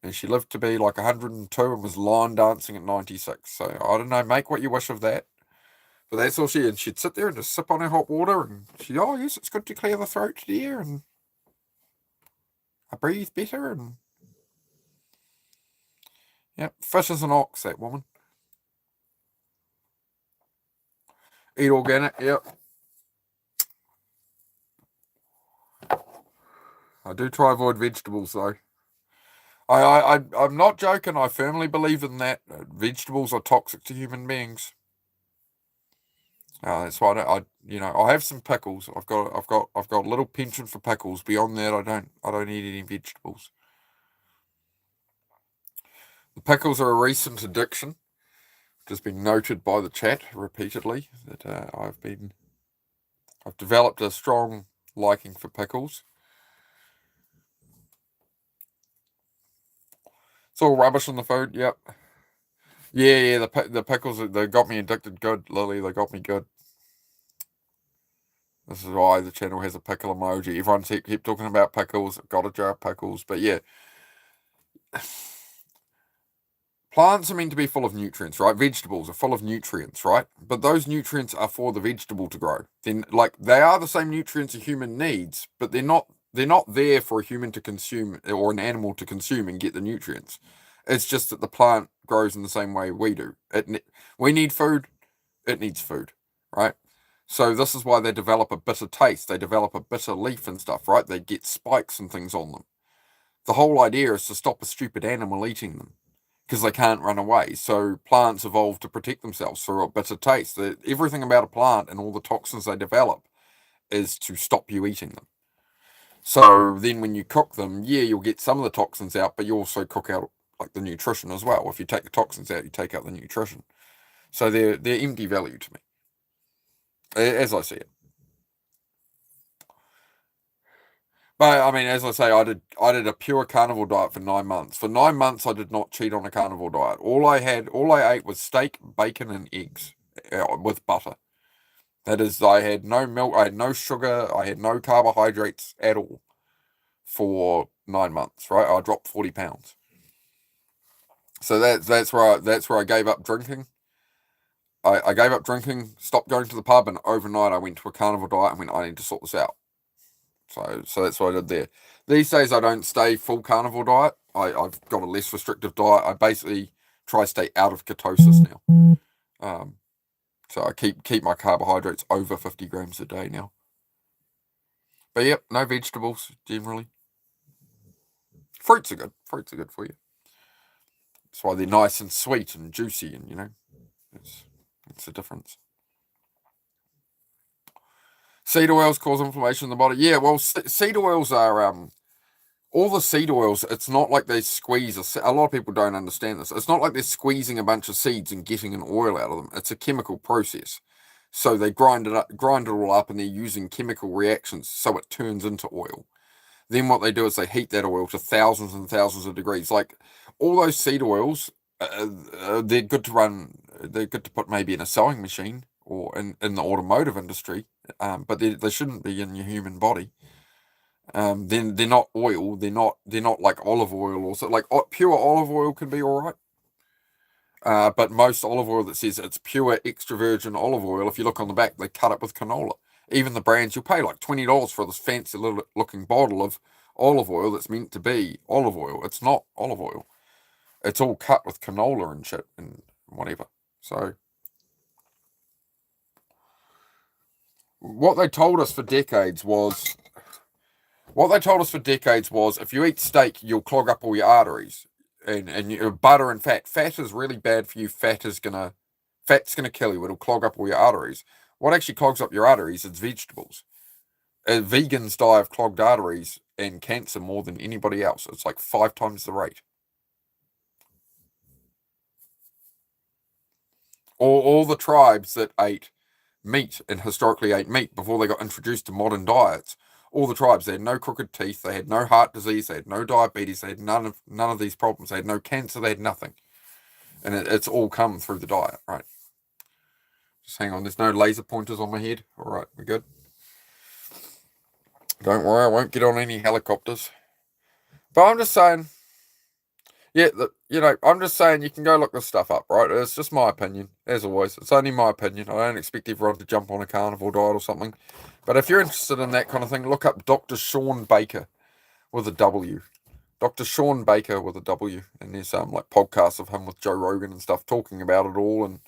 And she lived to be like 102 and was line dancing at 96. So I don't know, make what you wish of that. But that's all and she'd sit there and just sip on her hot water, and oh yes, it's good to clear the throat, dear, and I breathe better, and yep, fish as an ox, that woman. Eat organic, yep. I do try avoid vegetables though. I'm not joking. I firmly believe in that. Vegetables are toxic to human beings. That's why I have some pickles. I've got a little penchant for pickles. Beyond that, I don't eat any vegetables. The pickles are a recent addiction, which has been noted by the chat repeatedly. That I've developed a strong liking for pickles. It's all rubbish in the food. Yep. Yeah. The pickles, they got me addicted. Good, Lily. They got me good. This is why the channel has a pickle emoji. Everyone keep talking about pickles. Got a jar of pickles, but yeah. Plants are meant to be full of nutrients, right? Vegetables are full of nutrients, right? But those nutrients are for the vegetable to grow. Then, like, they are the same nutrients a human needs, but they're not there for a human to consume or an animal to consume and get the nutrients. It's just that the plant grows in the same way we do. We need food. it needs food, right? So this is why they develop a bitter taste. They develop a bitter leaf and stuff, right? They get spikes and things on them. The whole idea is to stop a stupid animal eating them because they can't run away. So plants evolve to protect themselves through a bitter taste. Everything about a plant and all the toxins they develop is to stop you eating them. So then when you cook them, yeah, you'll get some of the toxins out, but you also cook out like the nutrition as well. If you take the toxins out, you take out the nutrition. So they're empty value to me, as I see it. But I mean, as I say, I did a pure carnivore diet for 9 months. For 9 months, I did not cheat on a carnivore diet. All I ate was steak, bacon, and eggs with butter. That is, I had no milk, I had no sugar, I had no carbohydrates at all for 9 months. Right, I dropped 40 pounds. So that's where I gave up drinking. I gave up drinking, stopped going to the pub, and overnight I went to a carnivore diet and went, I need to sort this out. So that's what I did there. These days I don't stay full carnivore diet. I've got a less restrictive diet. I basically try to stay out of ketosis now. So I keep my carbohydrates over 50 grams a day now. But yep, no vegetables generally. Fruits are good. Fruits are good for you. That's why they're nice and sweet and juicy, and it's the difference. Seed oils cause inflammation in the body. Yeah, well, seed oils are all the seed oils. It's not like they squeeze a lot of people don't understand this. It's not like they're squeezing a bunch of seeds and getting an oil out of them. It's a chemical process. So they grind it all up, and they're using chemical reactions so it turns into oil. Then what they do is they heat that oil to thousands and thousands of degrees. Like all those seed oils, they're good to run. They're good to put maybe in a sewing machine or in the automotive industry, but they shouldn't be in your human body. Then they're not oil. They're not like olive oil or so. Like pure olive oil can be all right. But most olive oil that says it's pure extra virgin olive oil, if you look on the back, they cut it with canola. Even the brands, you'll pay like $20 for this fancy little looking bottle of olive oil that's meant to be olive oil. It's not olive oil. It's all cut with canola and shit and whatever. So what they told us for decades was if you eat steak, you'll clog up all your arteries. And butter and fat. Fat is really bad for you. Fat's gonna kill you. It'll clog up all your arteries. What actually clogs up your arteries is vegetables. Vegans die of clogged arteries and cancer more than anybody else. It's like 5 times the rate. All the tribes that ate meat and historically ate meat before they got introduced to modern diets, all the tribes, they had no crooked teeth, they had no heart disease, they had no diabetes, they had none of these problems, they had no cancer, they had nothing. And it's all come through the diet, right? Just hang on, there's no laser pointers on my head. All right, we're good. Don't worry, I won't get on any helicopters. But I'm just saying, yeah, I'm just saying you can go look this stuff up, right? It's just my opinion, as always. It's only my opinion. I don't expect everyone to jump on a carnivore diet or something. But if you're interested in that kind of thing, look up Dr. Shawn Baker with a W. Dr. Shawn Baker with a W. And there's like podcasts of him with Joe Rogan and stuff talking about it all, and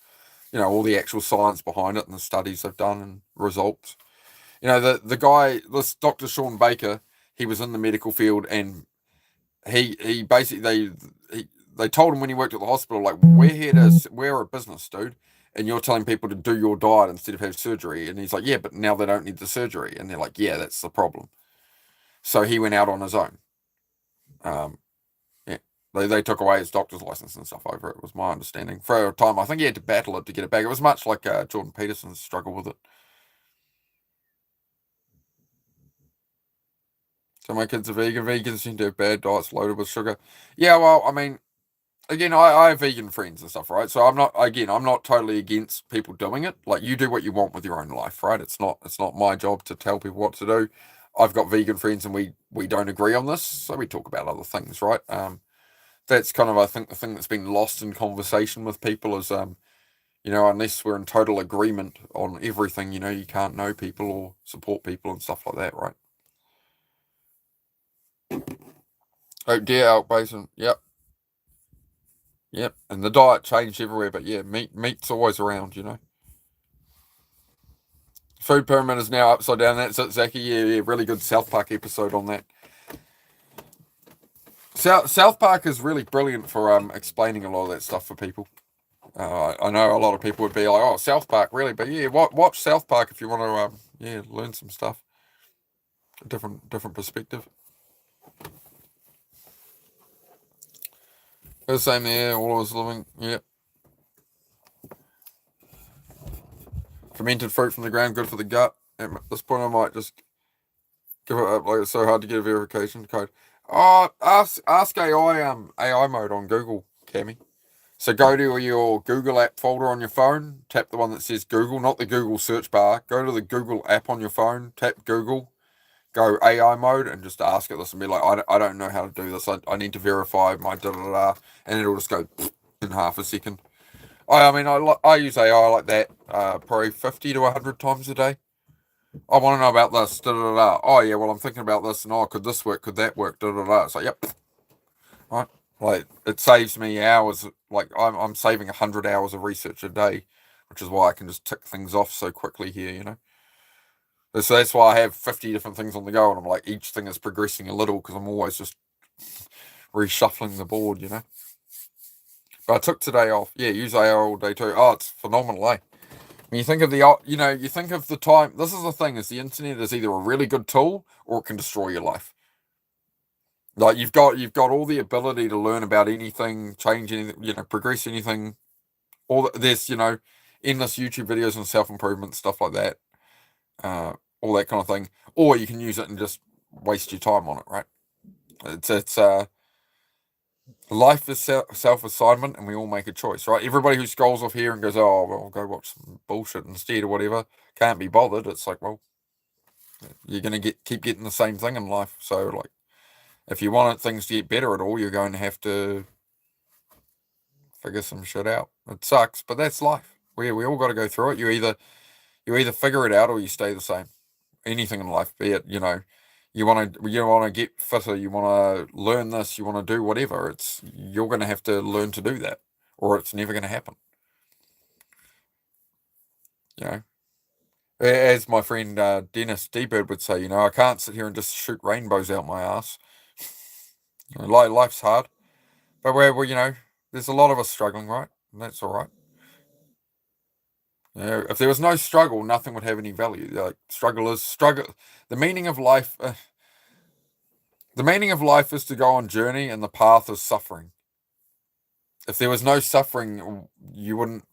all the actual science behind it and the studies they've done and results. The guy, this Dr. Shawn Baker, he was in the medical field, and he basically they told him when he worked at the hospital, like, we're a business, dude, and you're telling people to do your diet instead of have surgery. And he's like, yeah, but now they don't need the surgery. And they're like, yeah, that's the problem. So he went out on his own. Yeah, they took away his doctor's license and stuff over it, was my understanding. For a time, I think he had to battle it to get it back. It was much like Jordan Peterson's struggle with it. So my kids are vegan. Vegans seem to have bad diets loaded with sugar. Yeah, well, I mean, again, I have vegan friends and stuff, right? So I'm not totally against people doing it. Like, you do what you want with your own life, right? It's not my job to tell people what to do. I've got vegan friends, and we don't agree on this, so we talk about other things, right? That's kind of, I think, the thing that's been lost in conversation with people is, unless we're in total agreement on everything, you can't know people or support people and stuff like that, right? Oh, deer, elk basin, yep. Yep, and the diet changed everywhere, but yeah, meat's always around. Food pyramid is now upside down. That's it, Zachy. Yeah, really good South Park episode on that. South Park is really brilliant for explaining a lot of that stuff for people. I know a lot of people would be like, "Oh, South Park, really?" But yeah, watch South Park if you want to learn some stuff, a different perspective. The same there. All I was living, yeah. Fermented fruit from the ground, good for the gut. At this point, I might just give it up. Like, it's so hard to get a verification code. Oh, ask AI mode on Google, Cammy. So go to your Google app folder on your phone, tap the one that says Google, not the Google search bar. Go to the Google app on your phone, tap Google, go AI mode, and just ask it this and be like, I don't know how to do this. I need to verify my da-da-da-da, and it'll just go in half a second. I mean, I use AI like that probably 50 to 100 times a day. I want to know about this, da-da-da-da. Oh, yeah, well, I'm thinking about this, and could this work? Could that work? Da-da-da. It's like, yep. Right? Like, it saves me hours. Like, I'm saving 100 hours of research a day, which is why I can just tick things off so quickly here, you know? So that's why I have 50 different things on the go, and I'm like, each thing is progressing a little because I'm always just reshuffling the board, you know? But I took today off. Yeah, use AI all day too. Oh, it's phenomenal, eh? When you think of you think of the time. This is the thing: is the internet is either a really good tool or it can destroy your life. Like you've got all the ability to learn about anything, change anything, progress anything. There's endless YouTube videos on self-improvement stuff like that, all that kind of thing. Or you can use it and just waste your time on it, right? It's life is self-assignment, and we all make a choice, right? Everybody who scrolls off here and goes, "Oh, well, I'll go watch some bullshit instead," or whatever, can't be bothered. It's like, well, you're gonna keep getting the same thing in life. So, like, if you want things to get better at all, you're going to have to figure some shit out. It sucks, but that's life. We all got to go through it. You either figure it out or you stay the same. Anything in life, be it you want to get fitter, you want to learn this, you want to do whatever. You're going to have to learn to do that, or it's never going to happen. You know, as my friend Dennis D-Bird would say, I can't sit here and just shoot rainbows out my ass. Life's hard, but there's a lot of us struggling, right? And that's all right. If there was no struggle, nothing would have any value. Like struggle. The meaning of life. The meaning of life is to go on journey, and the path is suffering. If there was no suffering, you wouldn't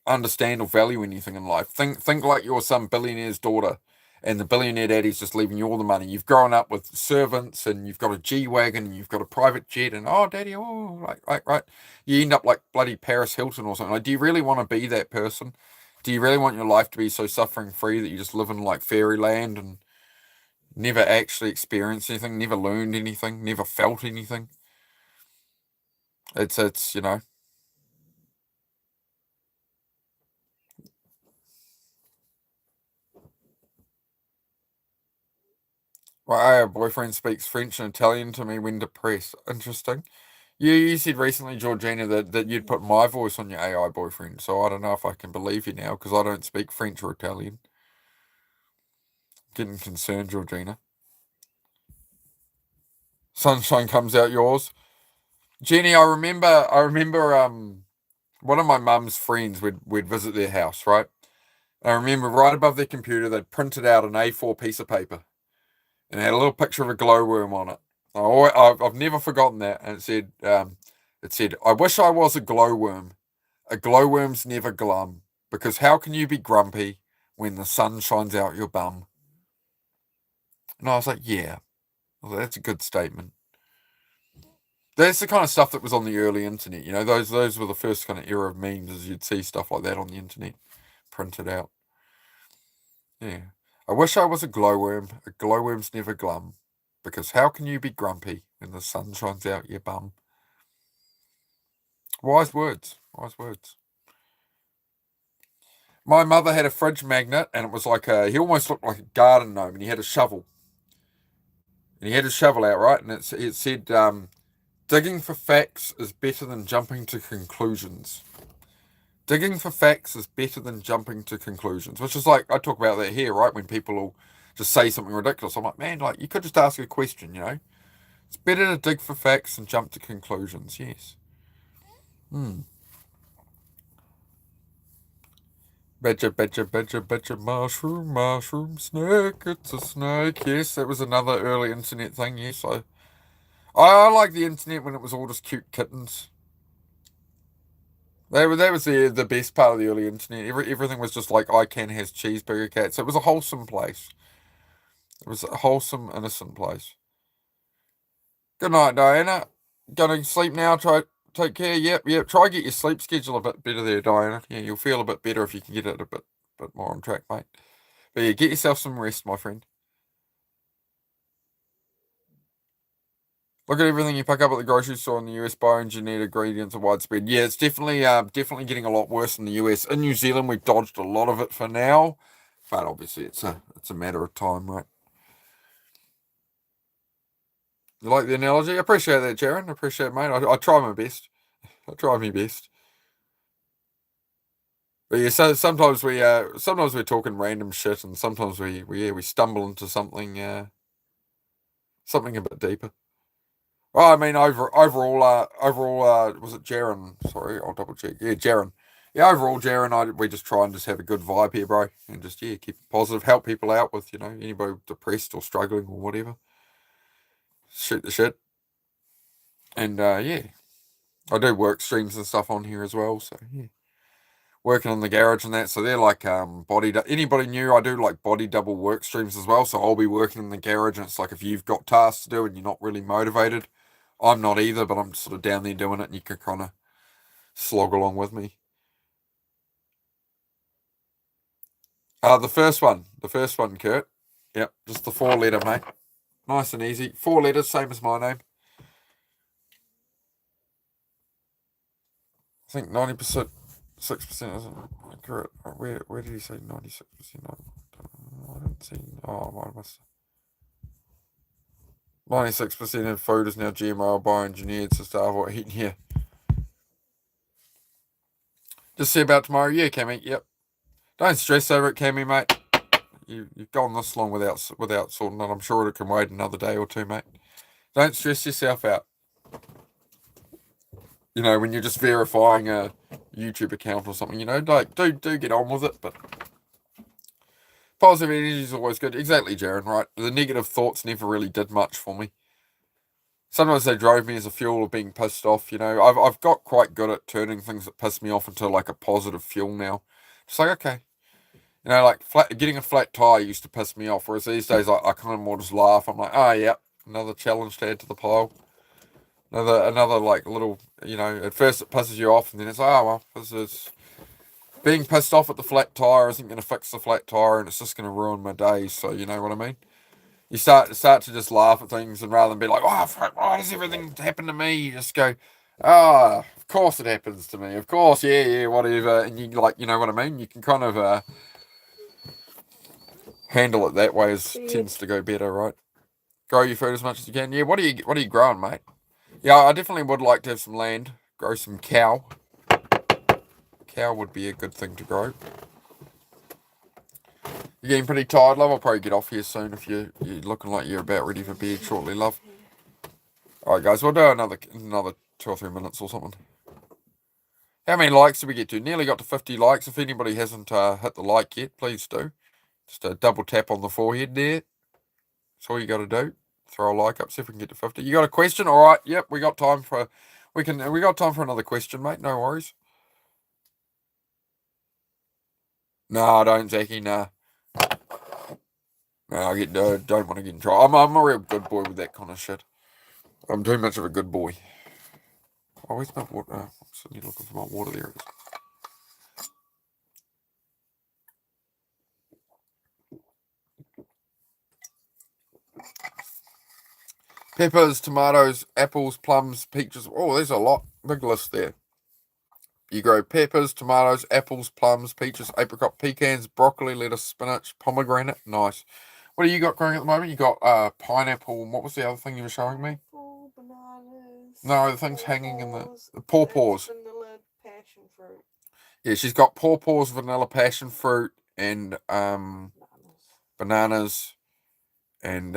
understand or value anything in life. Think like you're some billionaire's daughter, and the billionaire daddy's just leaving you all the money. You've grown up with servants, and you've got a G-Wagon, and you've got a private jet, and daddy, right. You end up like bloody Paris Hilton or something. Like, do you really want to be that person? Do you really want your life to be so suffering free that you just live in like fairyland and never actually experienced anything, never learned anything, never felt anything? It's Our boyfriend speaks French and Italian to me when depressed. Interesting. You said recently, Georgina, that you'd put my voice on your AI boyfriend, so I don't know if I can believe you now because I don't speak French or Italian. Getting concerned, Georgina. Sunshine comes out yours. Jenny, I remember one of my mum's friends, we'd visit their house, right? I remember right above their computer they'd printed out an A4 piece of paper and it had a little picture of a glowworm on it. I've never forgotten that, and it said, "I wish I was a glowworm. A glowworm's never glum, because how can you be grumpy when the sun shines out your bum?" And I was like, yeah, well, that's a good statement. That's the kind of stuff that was on the early internet. Those were the first kind of era of memes, as you'd see stuff like that on the internet printed out. Yeah. I wish I was a glowworm. A glowworm's never glum, because how can you be grumpy when the sun shines out your bum? Wise words. Wise words. My mother had a fridge magnet, and it was like he almost looked like a garden gnome, and he had a shovel. And he had his shovel out, right? And it said, digging for facts is better than jumping to conclusions. Digging for facts is better than jumping to conclusions, which is like, I talk about that here, right? When people will just say something ridiculous. I'm like, man, like, you could just ask a question, you know? It's better to dig for facts than jump to conclusions, yes. Badger, badger, badger, badger, mushroom, mushroom, snake, it's a snake. Yes, that was another early internet thing, yes. I like the internet when it was all just cute kittens. That was the best part of the early internet. Everything was just like ICANN has cheeseburger cats. It was a wholesome place. It was a wholesome, innocent place. Good night, Diana. Gonna sleep now. Take care. Yep. Try get your sleep schedule a bit better there, Diana. Yeah, you'll feel a bit better if you can get it a bit more on track, mate. But yeah, get yourself some rest, my friend. Look at everything you pick up at the grocery store in the US. Bioengineered ingredients are widespread. Yeah, it's definitely getting a lot worse in the US. In New Zealand, we've dodged a lot of it for now, but obviously it's a matter of time, right? You like the analogy? I appreciate that, Jaron. I appreciate it, mate. I try my best. I try my best. But yeah, so sometimes we're talking random shit, and sometimes we stumble into something something a bit deeper. Oh, I mean, overall, was it Jaron? Sorry, I'll double check. Yeah, Jaron. Yeah, overall, Jaron, we just try and just have a good vibe here, bro, and just keep it positive, help people out with anybody depressed or struggling or whatever. Shoot the shit, and yeah, I do work streams and stuff on here as well, so yeah. Working in the garage and that, so they're like anybody new, I do like body double work streams as well, so I'll be working in the garage, and it's like if you've got tasks to do and you're not really motivated, I'm not either, but I'm sort of down there doing it, and you can kind of slog along with me. The first one, Kurt. Yep, just the 4-letter, mate. Nice and easy. 4 letters, same as my name. I think 90%, 6% isn't accurate. Where did he say 96%? I don't see. Oh, I must. 96% of food is now GMO or bioengineered, so starve what eating here. Just see about tomorrow. Yeah, Cammy. Yep. Don't stress over it, Cammy, mate. You've gone this long without sorting it. I'm sure it can wait another day or two, mate. Don't stress yourself out. When you're just verifying a YouTube account or something, like do get on with it, but positive energy is always good. Exactly, Jaron, right? The negative thoughts never really did much for me. Sometimes they drove me as a fuel of being pissed off, I've got quite good at turning things that piss me off into like a positive fuel now. Just like, okay. Like getting a flat tire used to piss me off, whereas these days I kind of more just laugh. I'm like, oh yeah, another challenge to add to the pile. Another like little, at first it pisses you off, and then it's, oh well, this is being pissed off at the flat tire isn't going to fix the flat tire, and it's just going to ruin my day. So you know what I mean. You start to just laugh at things, and rather than be like, oh, why does everything happen to me? You just go, ah, of course it happens to me. Of course, yeah, whatever. And you like, you know what I mean. You can kind of handle it that way, as tends to go better, right? Grow your food as much as you can. Yeah, what are you growing, mate? Yeah, I definitely would like to have some land, grow some cow. Cow would be a good thing to grow. You're getting pretty tired, love. I'll probably get off here soon if you're looking like you're about ready for bed shortly, love. Alright, guys, we'll do another 2 or 3 minutes or something. How many likes did we get to? Nearly got to 50 likes. If anybody hasn't hit the like yet, please do. Just a double tap on the forehead there. That's all you got to do. Throw a like up, see if we can get to 50. You got a question? All right. Yep, we got time for another question, mate. No worries. No, don't, Zachy. Nah. No, I don't want to get in trouble. I'm a real good boy with that kind of shit. I'm too much of a good boy. Oh, where's my water? I'm suddenly looking for my water. There it is. Peppers, tomatoes, apples, plums, peaches. Oh, there's a lot. Big list there. You grow peppers, tomatoes, apples, plums, peaches, apricot, pecans, broccoli, lettuce, spinach, pomegranate. Nice. What do you got growing at the moment? You got pineapple. What was the other thing you were showing me? Bananas. No, the thing's hanging in the pawpaws. In the lid, passion fruit. Yeah, she's got pawpaws, vanilla passion fruit, and bananas, and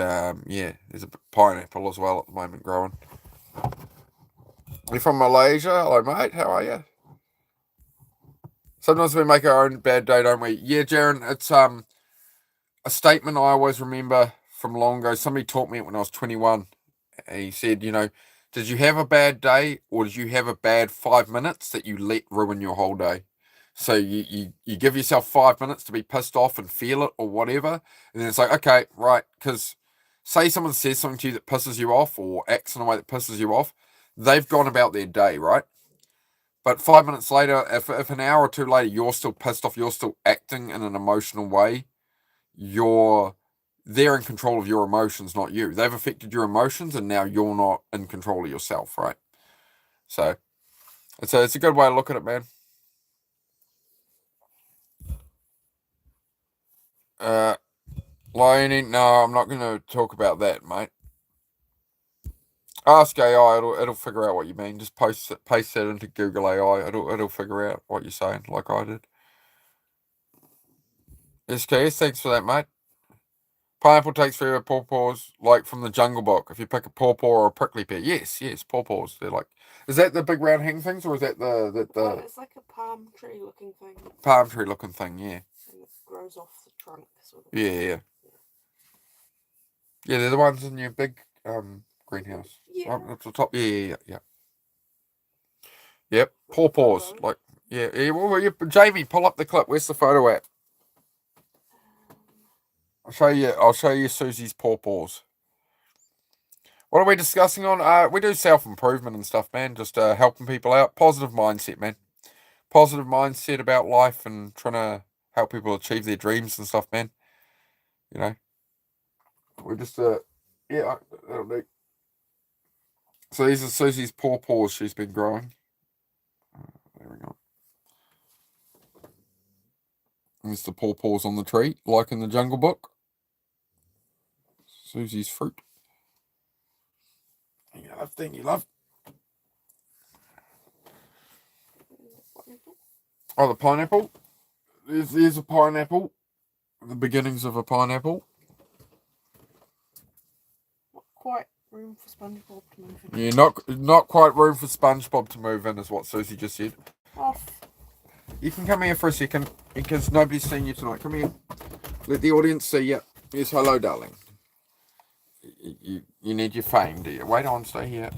yeah, there's a pineapple as well at the moment growing. You're from Malaysia? Hello, mate. How are you? Sometimes we make our own bad day, don't we? Yeah, Jaron, it's a statement I always remember from long ago. Somebody taught me it when I was 21. And he said, did you have a bad day or did you have a bad 5 minutes that you let ruin your whole day? So you give yourself 5 minutes to be pissed off and feel it or whatever. And then it's like, okay, right. Because say someone says something to you that pisses you off or acts in a way that pisses you off, they've gone about their day, right? But 5 minutes later, if an hour or two later you're still pissed off, you're still acting in an emotional way, they're in control of your emotions, not you. They've affected your emotions, and now you're not in control of yourself, right? So it's a good way to look at it, man. Leonie, no, I'm not going to talk about that, mate. Ask AI; it'll figure out what you mean. Just paste that into Google AI. It'll figure out what you're saying, like I did. SKS, thanks for that, mate. Pineapple takes forever. Pawpaws, like from the Jungle Book. If you pick a pawpaw or a prickly pear, yes, pawpaws. They're like, is that the big round hang things, or is that the It's like a palm tree looking thing. Palm tree looking thing? Yeah. And it grows off the trunk, sort of. Yeah. Yeah, they're the ones in your big greenhouse. Yeah. Right up the top. Yeah. Yep. Pawpaws. Like, yeah. Well, Jamie, pull up the clip. Where's the photo at? I'll show you Susie's pawpaws. What are we discussing on? We do self-improvement and stuff, man. Just helping people out. Positive mindset, man. Positive mindset about life and trying to help people achieve their dreams and stuff, man. We're just yeah, that'll do. So these are Susie's pawpaws she's been growing. There we go. There's the pawpaws on the tree, like in the Jungle Book. Susie's fruit. You love. Oh, the pineapple. There's a pineapple. The beginnings of a pineapple. Not quite room for SpongeBob to move in. Yeah, not quite room for SpongeBob to move in, is what Susie just said. Off. You can come here for a second because nobody's seen you tonight. Come here. Let the audience see you. Yes, hello, darling. You need your fame, do you? Wait on, stay here.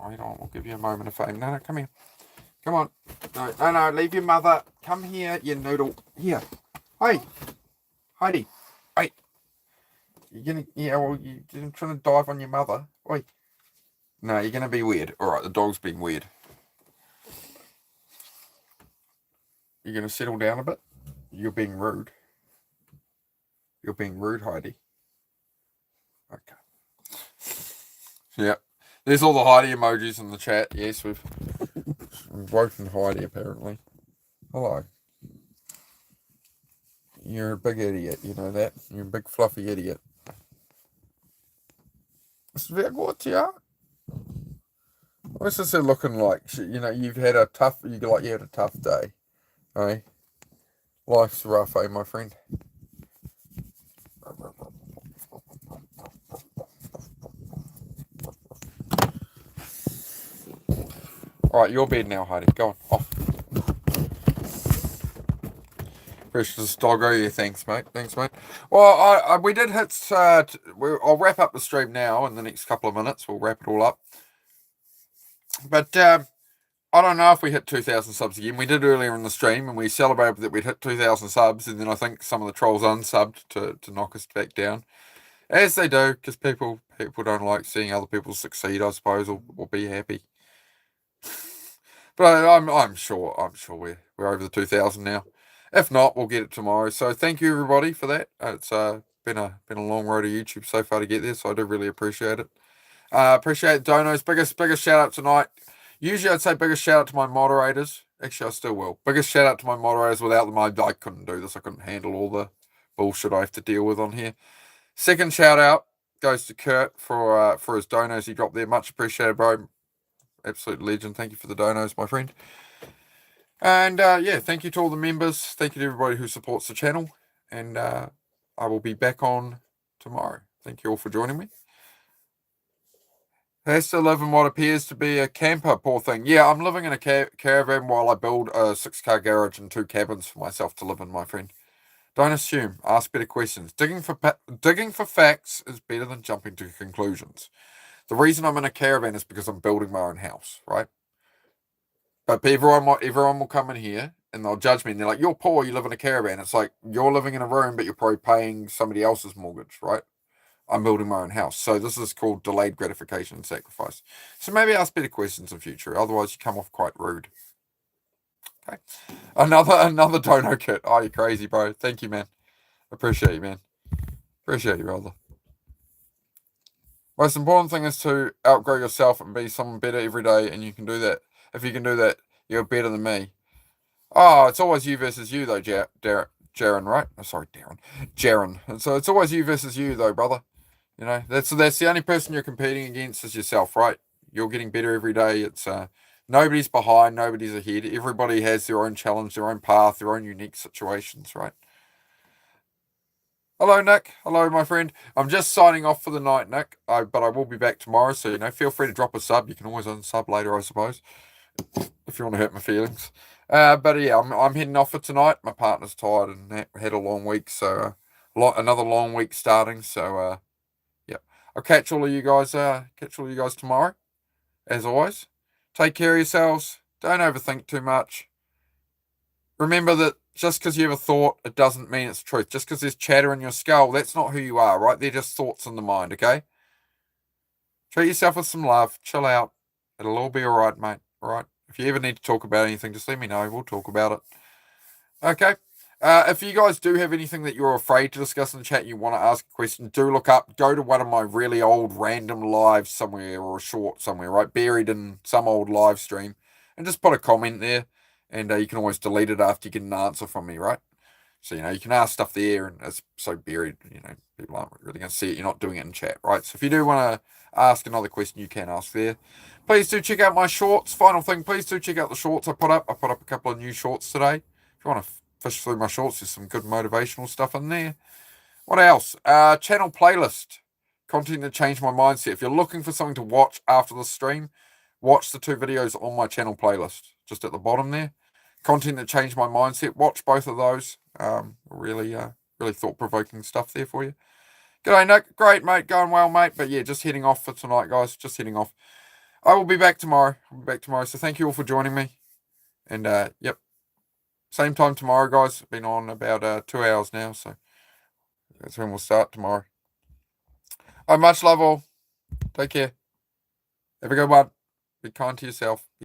Wait on, we'll give you a moment of fame. No, come here. Come on. No, leave your mother. Come here, you noodle. Here. Hey. Heidi. Wait. You're trying to dive on your mother. Wait. No, you're going to be weird. Alright, the dog's being weird. You're going to settle down a bit? You're being rude. You're being rude, Heidi. Okay. Yep. There's all the Heidi emojis in the chat. Yes, we've woken Heidi, apparently. Hello. You're a big idiot, you know that? You're a big fluffy idiot. It's very good, yeah. What's this looking like? You've had a tough day. Eh? Life's rough, eh, my friend? Alright, your bed now, Heidi. Go on, off. Precious doggo, yeah, thanks, mate. Well, we did hit. I'll wrap up the stream now in the next couple of minutes. We'll wrap it all up. But I don't know if we hit 2,000 subs again. We did earlier in the stream, and we celebrated that we'd hit 2,000 subs, and then I think some of the trolls unsubbed to knock us back down, as they do, because people don't like seeing other people succeed, I suppose, or be happy. But I'm sure we're over the 2,000 now. If not, we'll get it tomorrow. So thank you everybody for that. It's been a long road to YouTube so far to get there, so I do really appreciate it. Appreciate donos. Biggest shout out tonight. Usually I'd say biggest shout out to my moderators. Actually, I still will. Biggest shout out to my moderators. Without them, I couldn't do this. I couldn't handle all the bullshit I have to deal with on here. Second shout out goes to Kurt for his donos he dropped there. Much appreciated, bro. Absolute legend. Thank you for the donos, my friend. And yeah, thank you to all the members. Thank you to everybody who supports the channel. And I will be back on tomorrow. Thank you all for joining me. Has to live in what appears to be a camper, poor thing. Yeah, I'm living in a caravan while I build a 6-car garage and 2 cabins for myself to live in, my friend. Don't assume. Ask better questions. Digging for facts is better than jumping to conclusions. The reason I'm in a caravan is because I'm building my own house, right? But everyone will come in here and they'll judge me and they're like, "You're poor, you live in a caravan." It's like, you're living in a room, but you're probably paying somebody else's mortgage, right? I'm building my own house. So this is called delayed gratification and sacrifice. So maybe ask better questions in future. Otherwise, you come off quite rude. Okay. Another dono kit. Oh, you're crazy, bro. Thank you, man. Appreciate you, man. Appreciate you, brother. Most important thing is to outgrow yourself and be someone better every day, and you can do that. If you can do that, you're better than me. Oh, it's always you versus you, though, Jaren, right? Oh, sorry, Jaren. And so it's always you versus you, though, brother. You know, that's the only person you're competing against is yourself, right? You're getting better every day. It's nobody's behind, nobody's ahead. Everybody has their own challenge, their own path, their own unique situations, right? Hello, Nick. Hello, my friend. I'm just signing off for the night, Nick. But I will be back tomorrow, so feel free to drop a sub. You can always unsub later, I suppose, if you want to hurt my feelings. But yeah, I'm heading off for tonight. My partner's tired and had a long week, so another long week starting. So yeah, I'll catch all of you guys. Catch all of you guys tomorrow, as always. Take care of yourselves. Don't overthink too much. Remember that just because you have a thought, it doesn't mean it's truth. Just because there's chatter in your skull, that's not who you are, right? They're just thoughts in the mind, okay? Treat yourself with some love. Chill out. It'll all be all right, mate. All right? If you ever need to talk about anything, just let me know. We'll talk about it. Okay? If you guys do have anything that you're afraid to discuss in the chat, you want to ask a question, do look up. Go to one of my really old random lives somewhere or a short somewhere, right? Buried in some old live stream. And just put a comment there. And you can always delete it after you get an answer from me, right? So, you can ask stuff there and it's so buried, people aren't really going to see it. You're not doing it in chat, right? So if you do want to ask another question, you can ask there. Please do check out my shorts. Final thing, please do check out the shorts I put up. I put up a couple of new shorts today. If you want to fish through my shorts, there's some good motivational stuff in there. What else? Channel playlist. Content that changed my mindset. If you're looking for something to watch after the stream, watch the 2 videos on my channel playlist. Just at the bottom there. Content that changed my mindset. Watch both of those. Really thought-provoking stuff there for you. G'day, Nick. Great, mate. Going well, mate. But yeah, just heading off for tonight, guys. Just heading off. I will be back tomorrow. So thank you all for joining me. And yep. Same time tomorrow, guys. Been on about 2 hours now, so that's when we'll start tomorrow. Much love all. Take care. Have a good one. Be kind to yourself.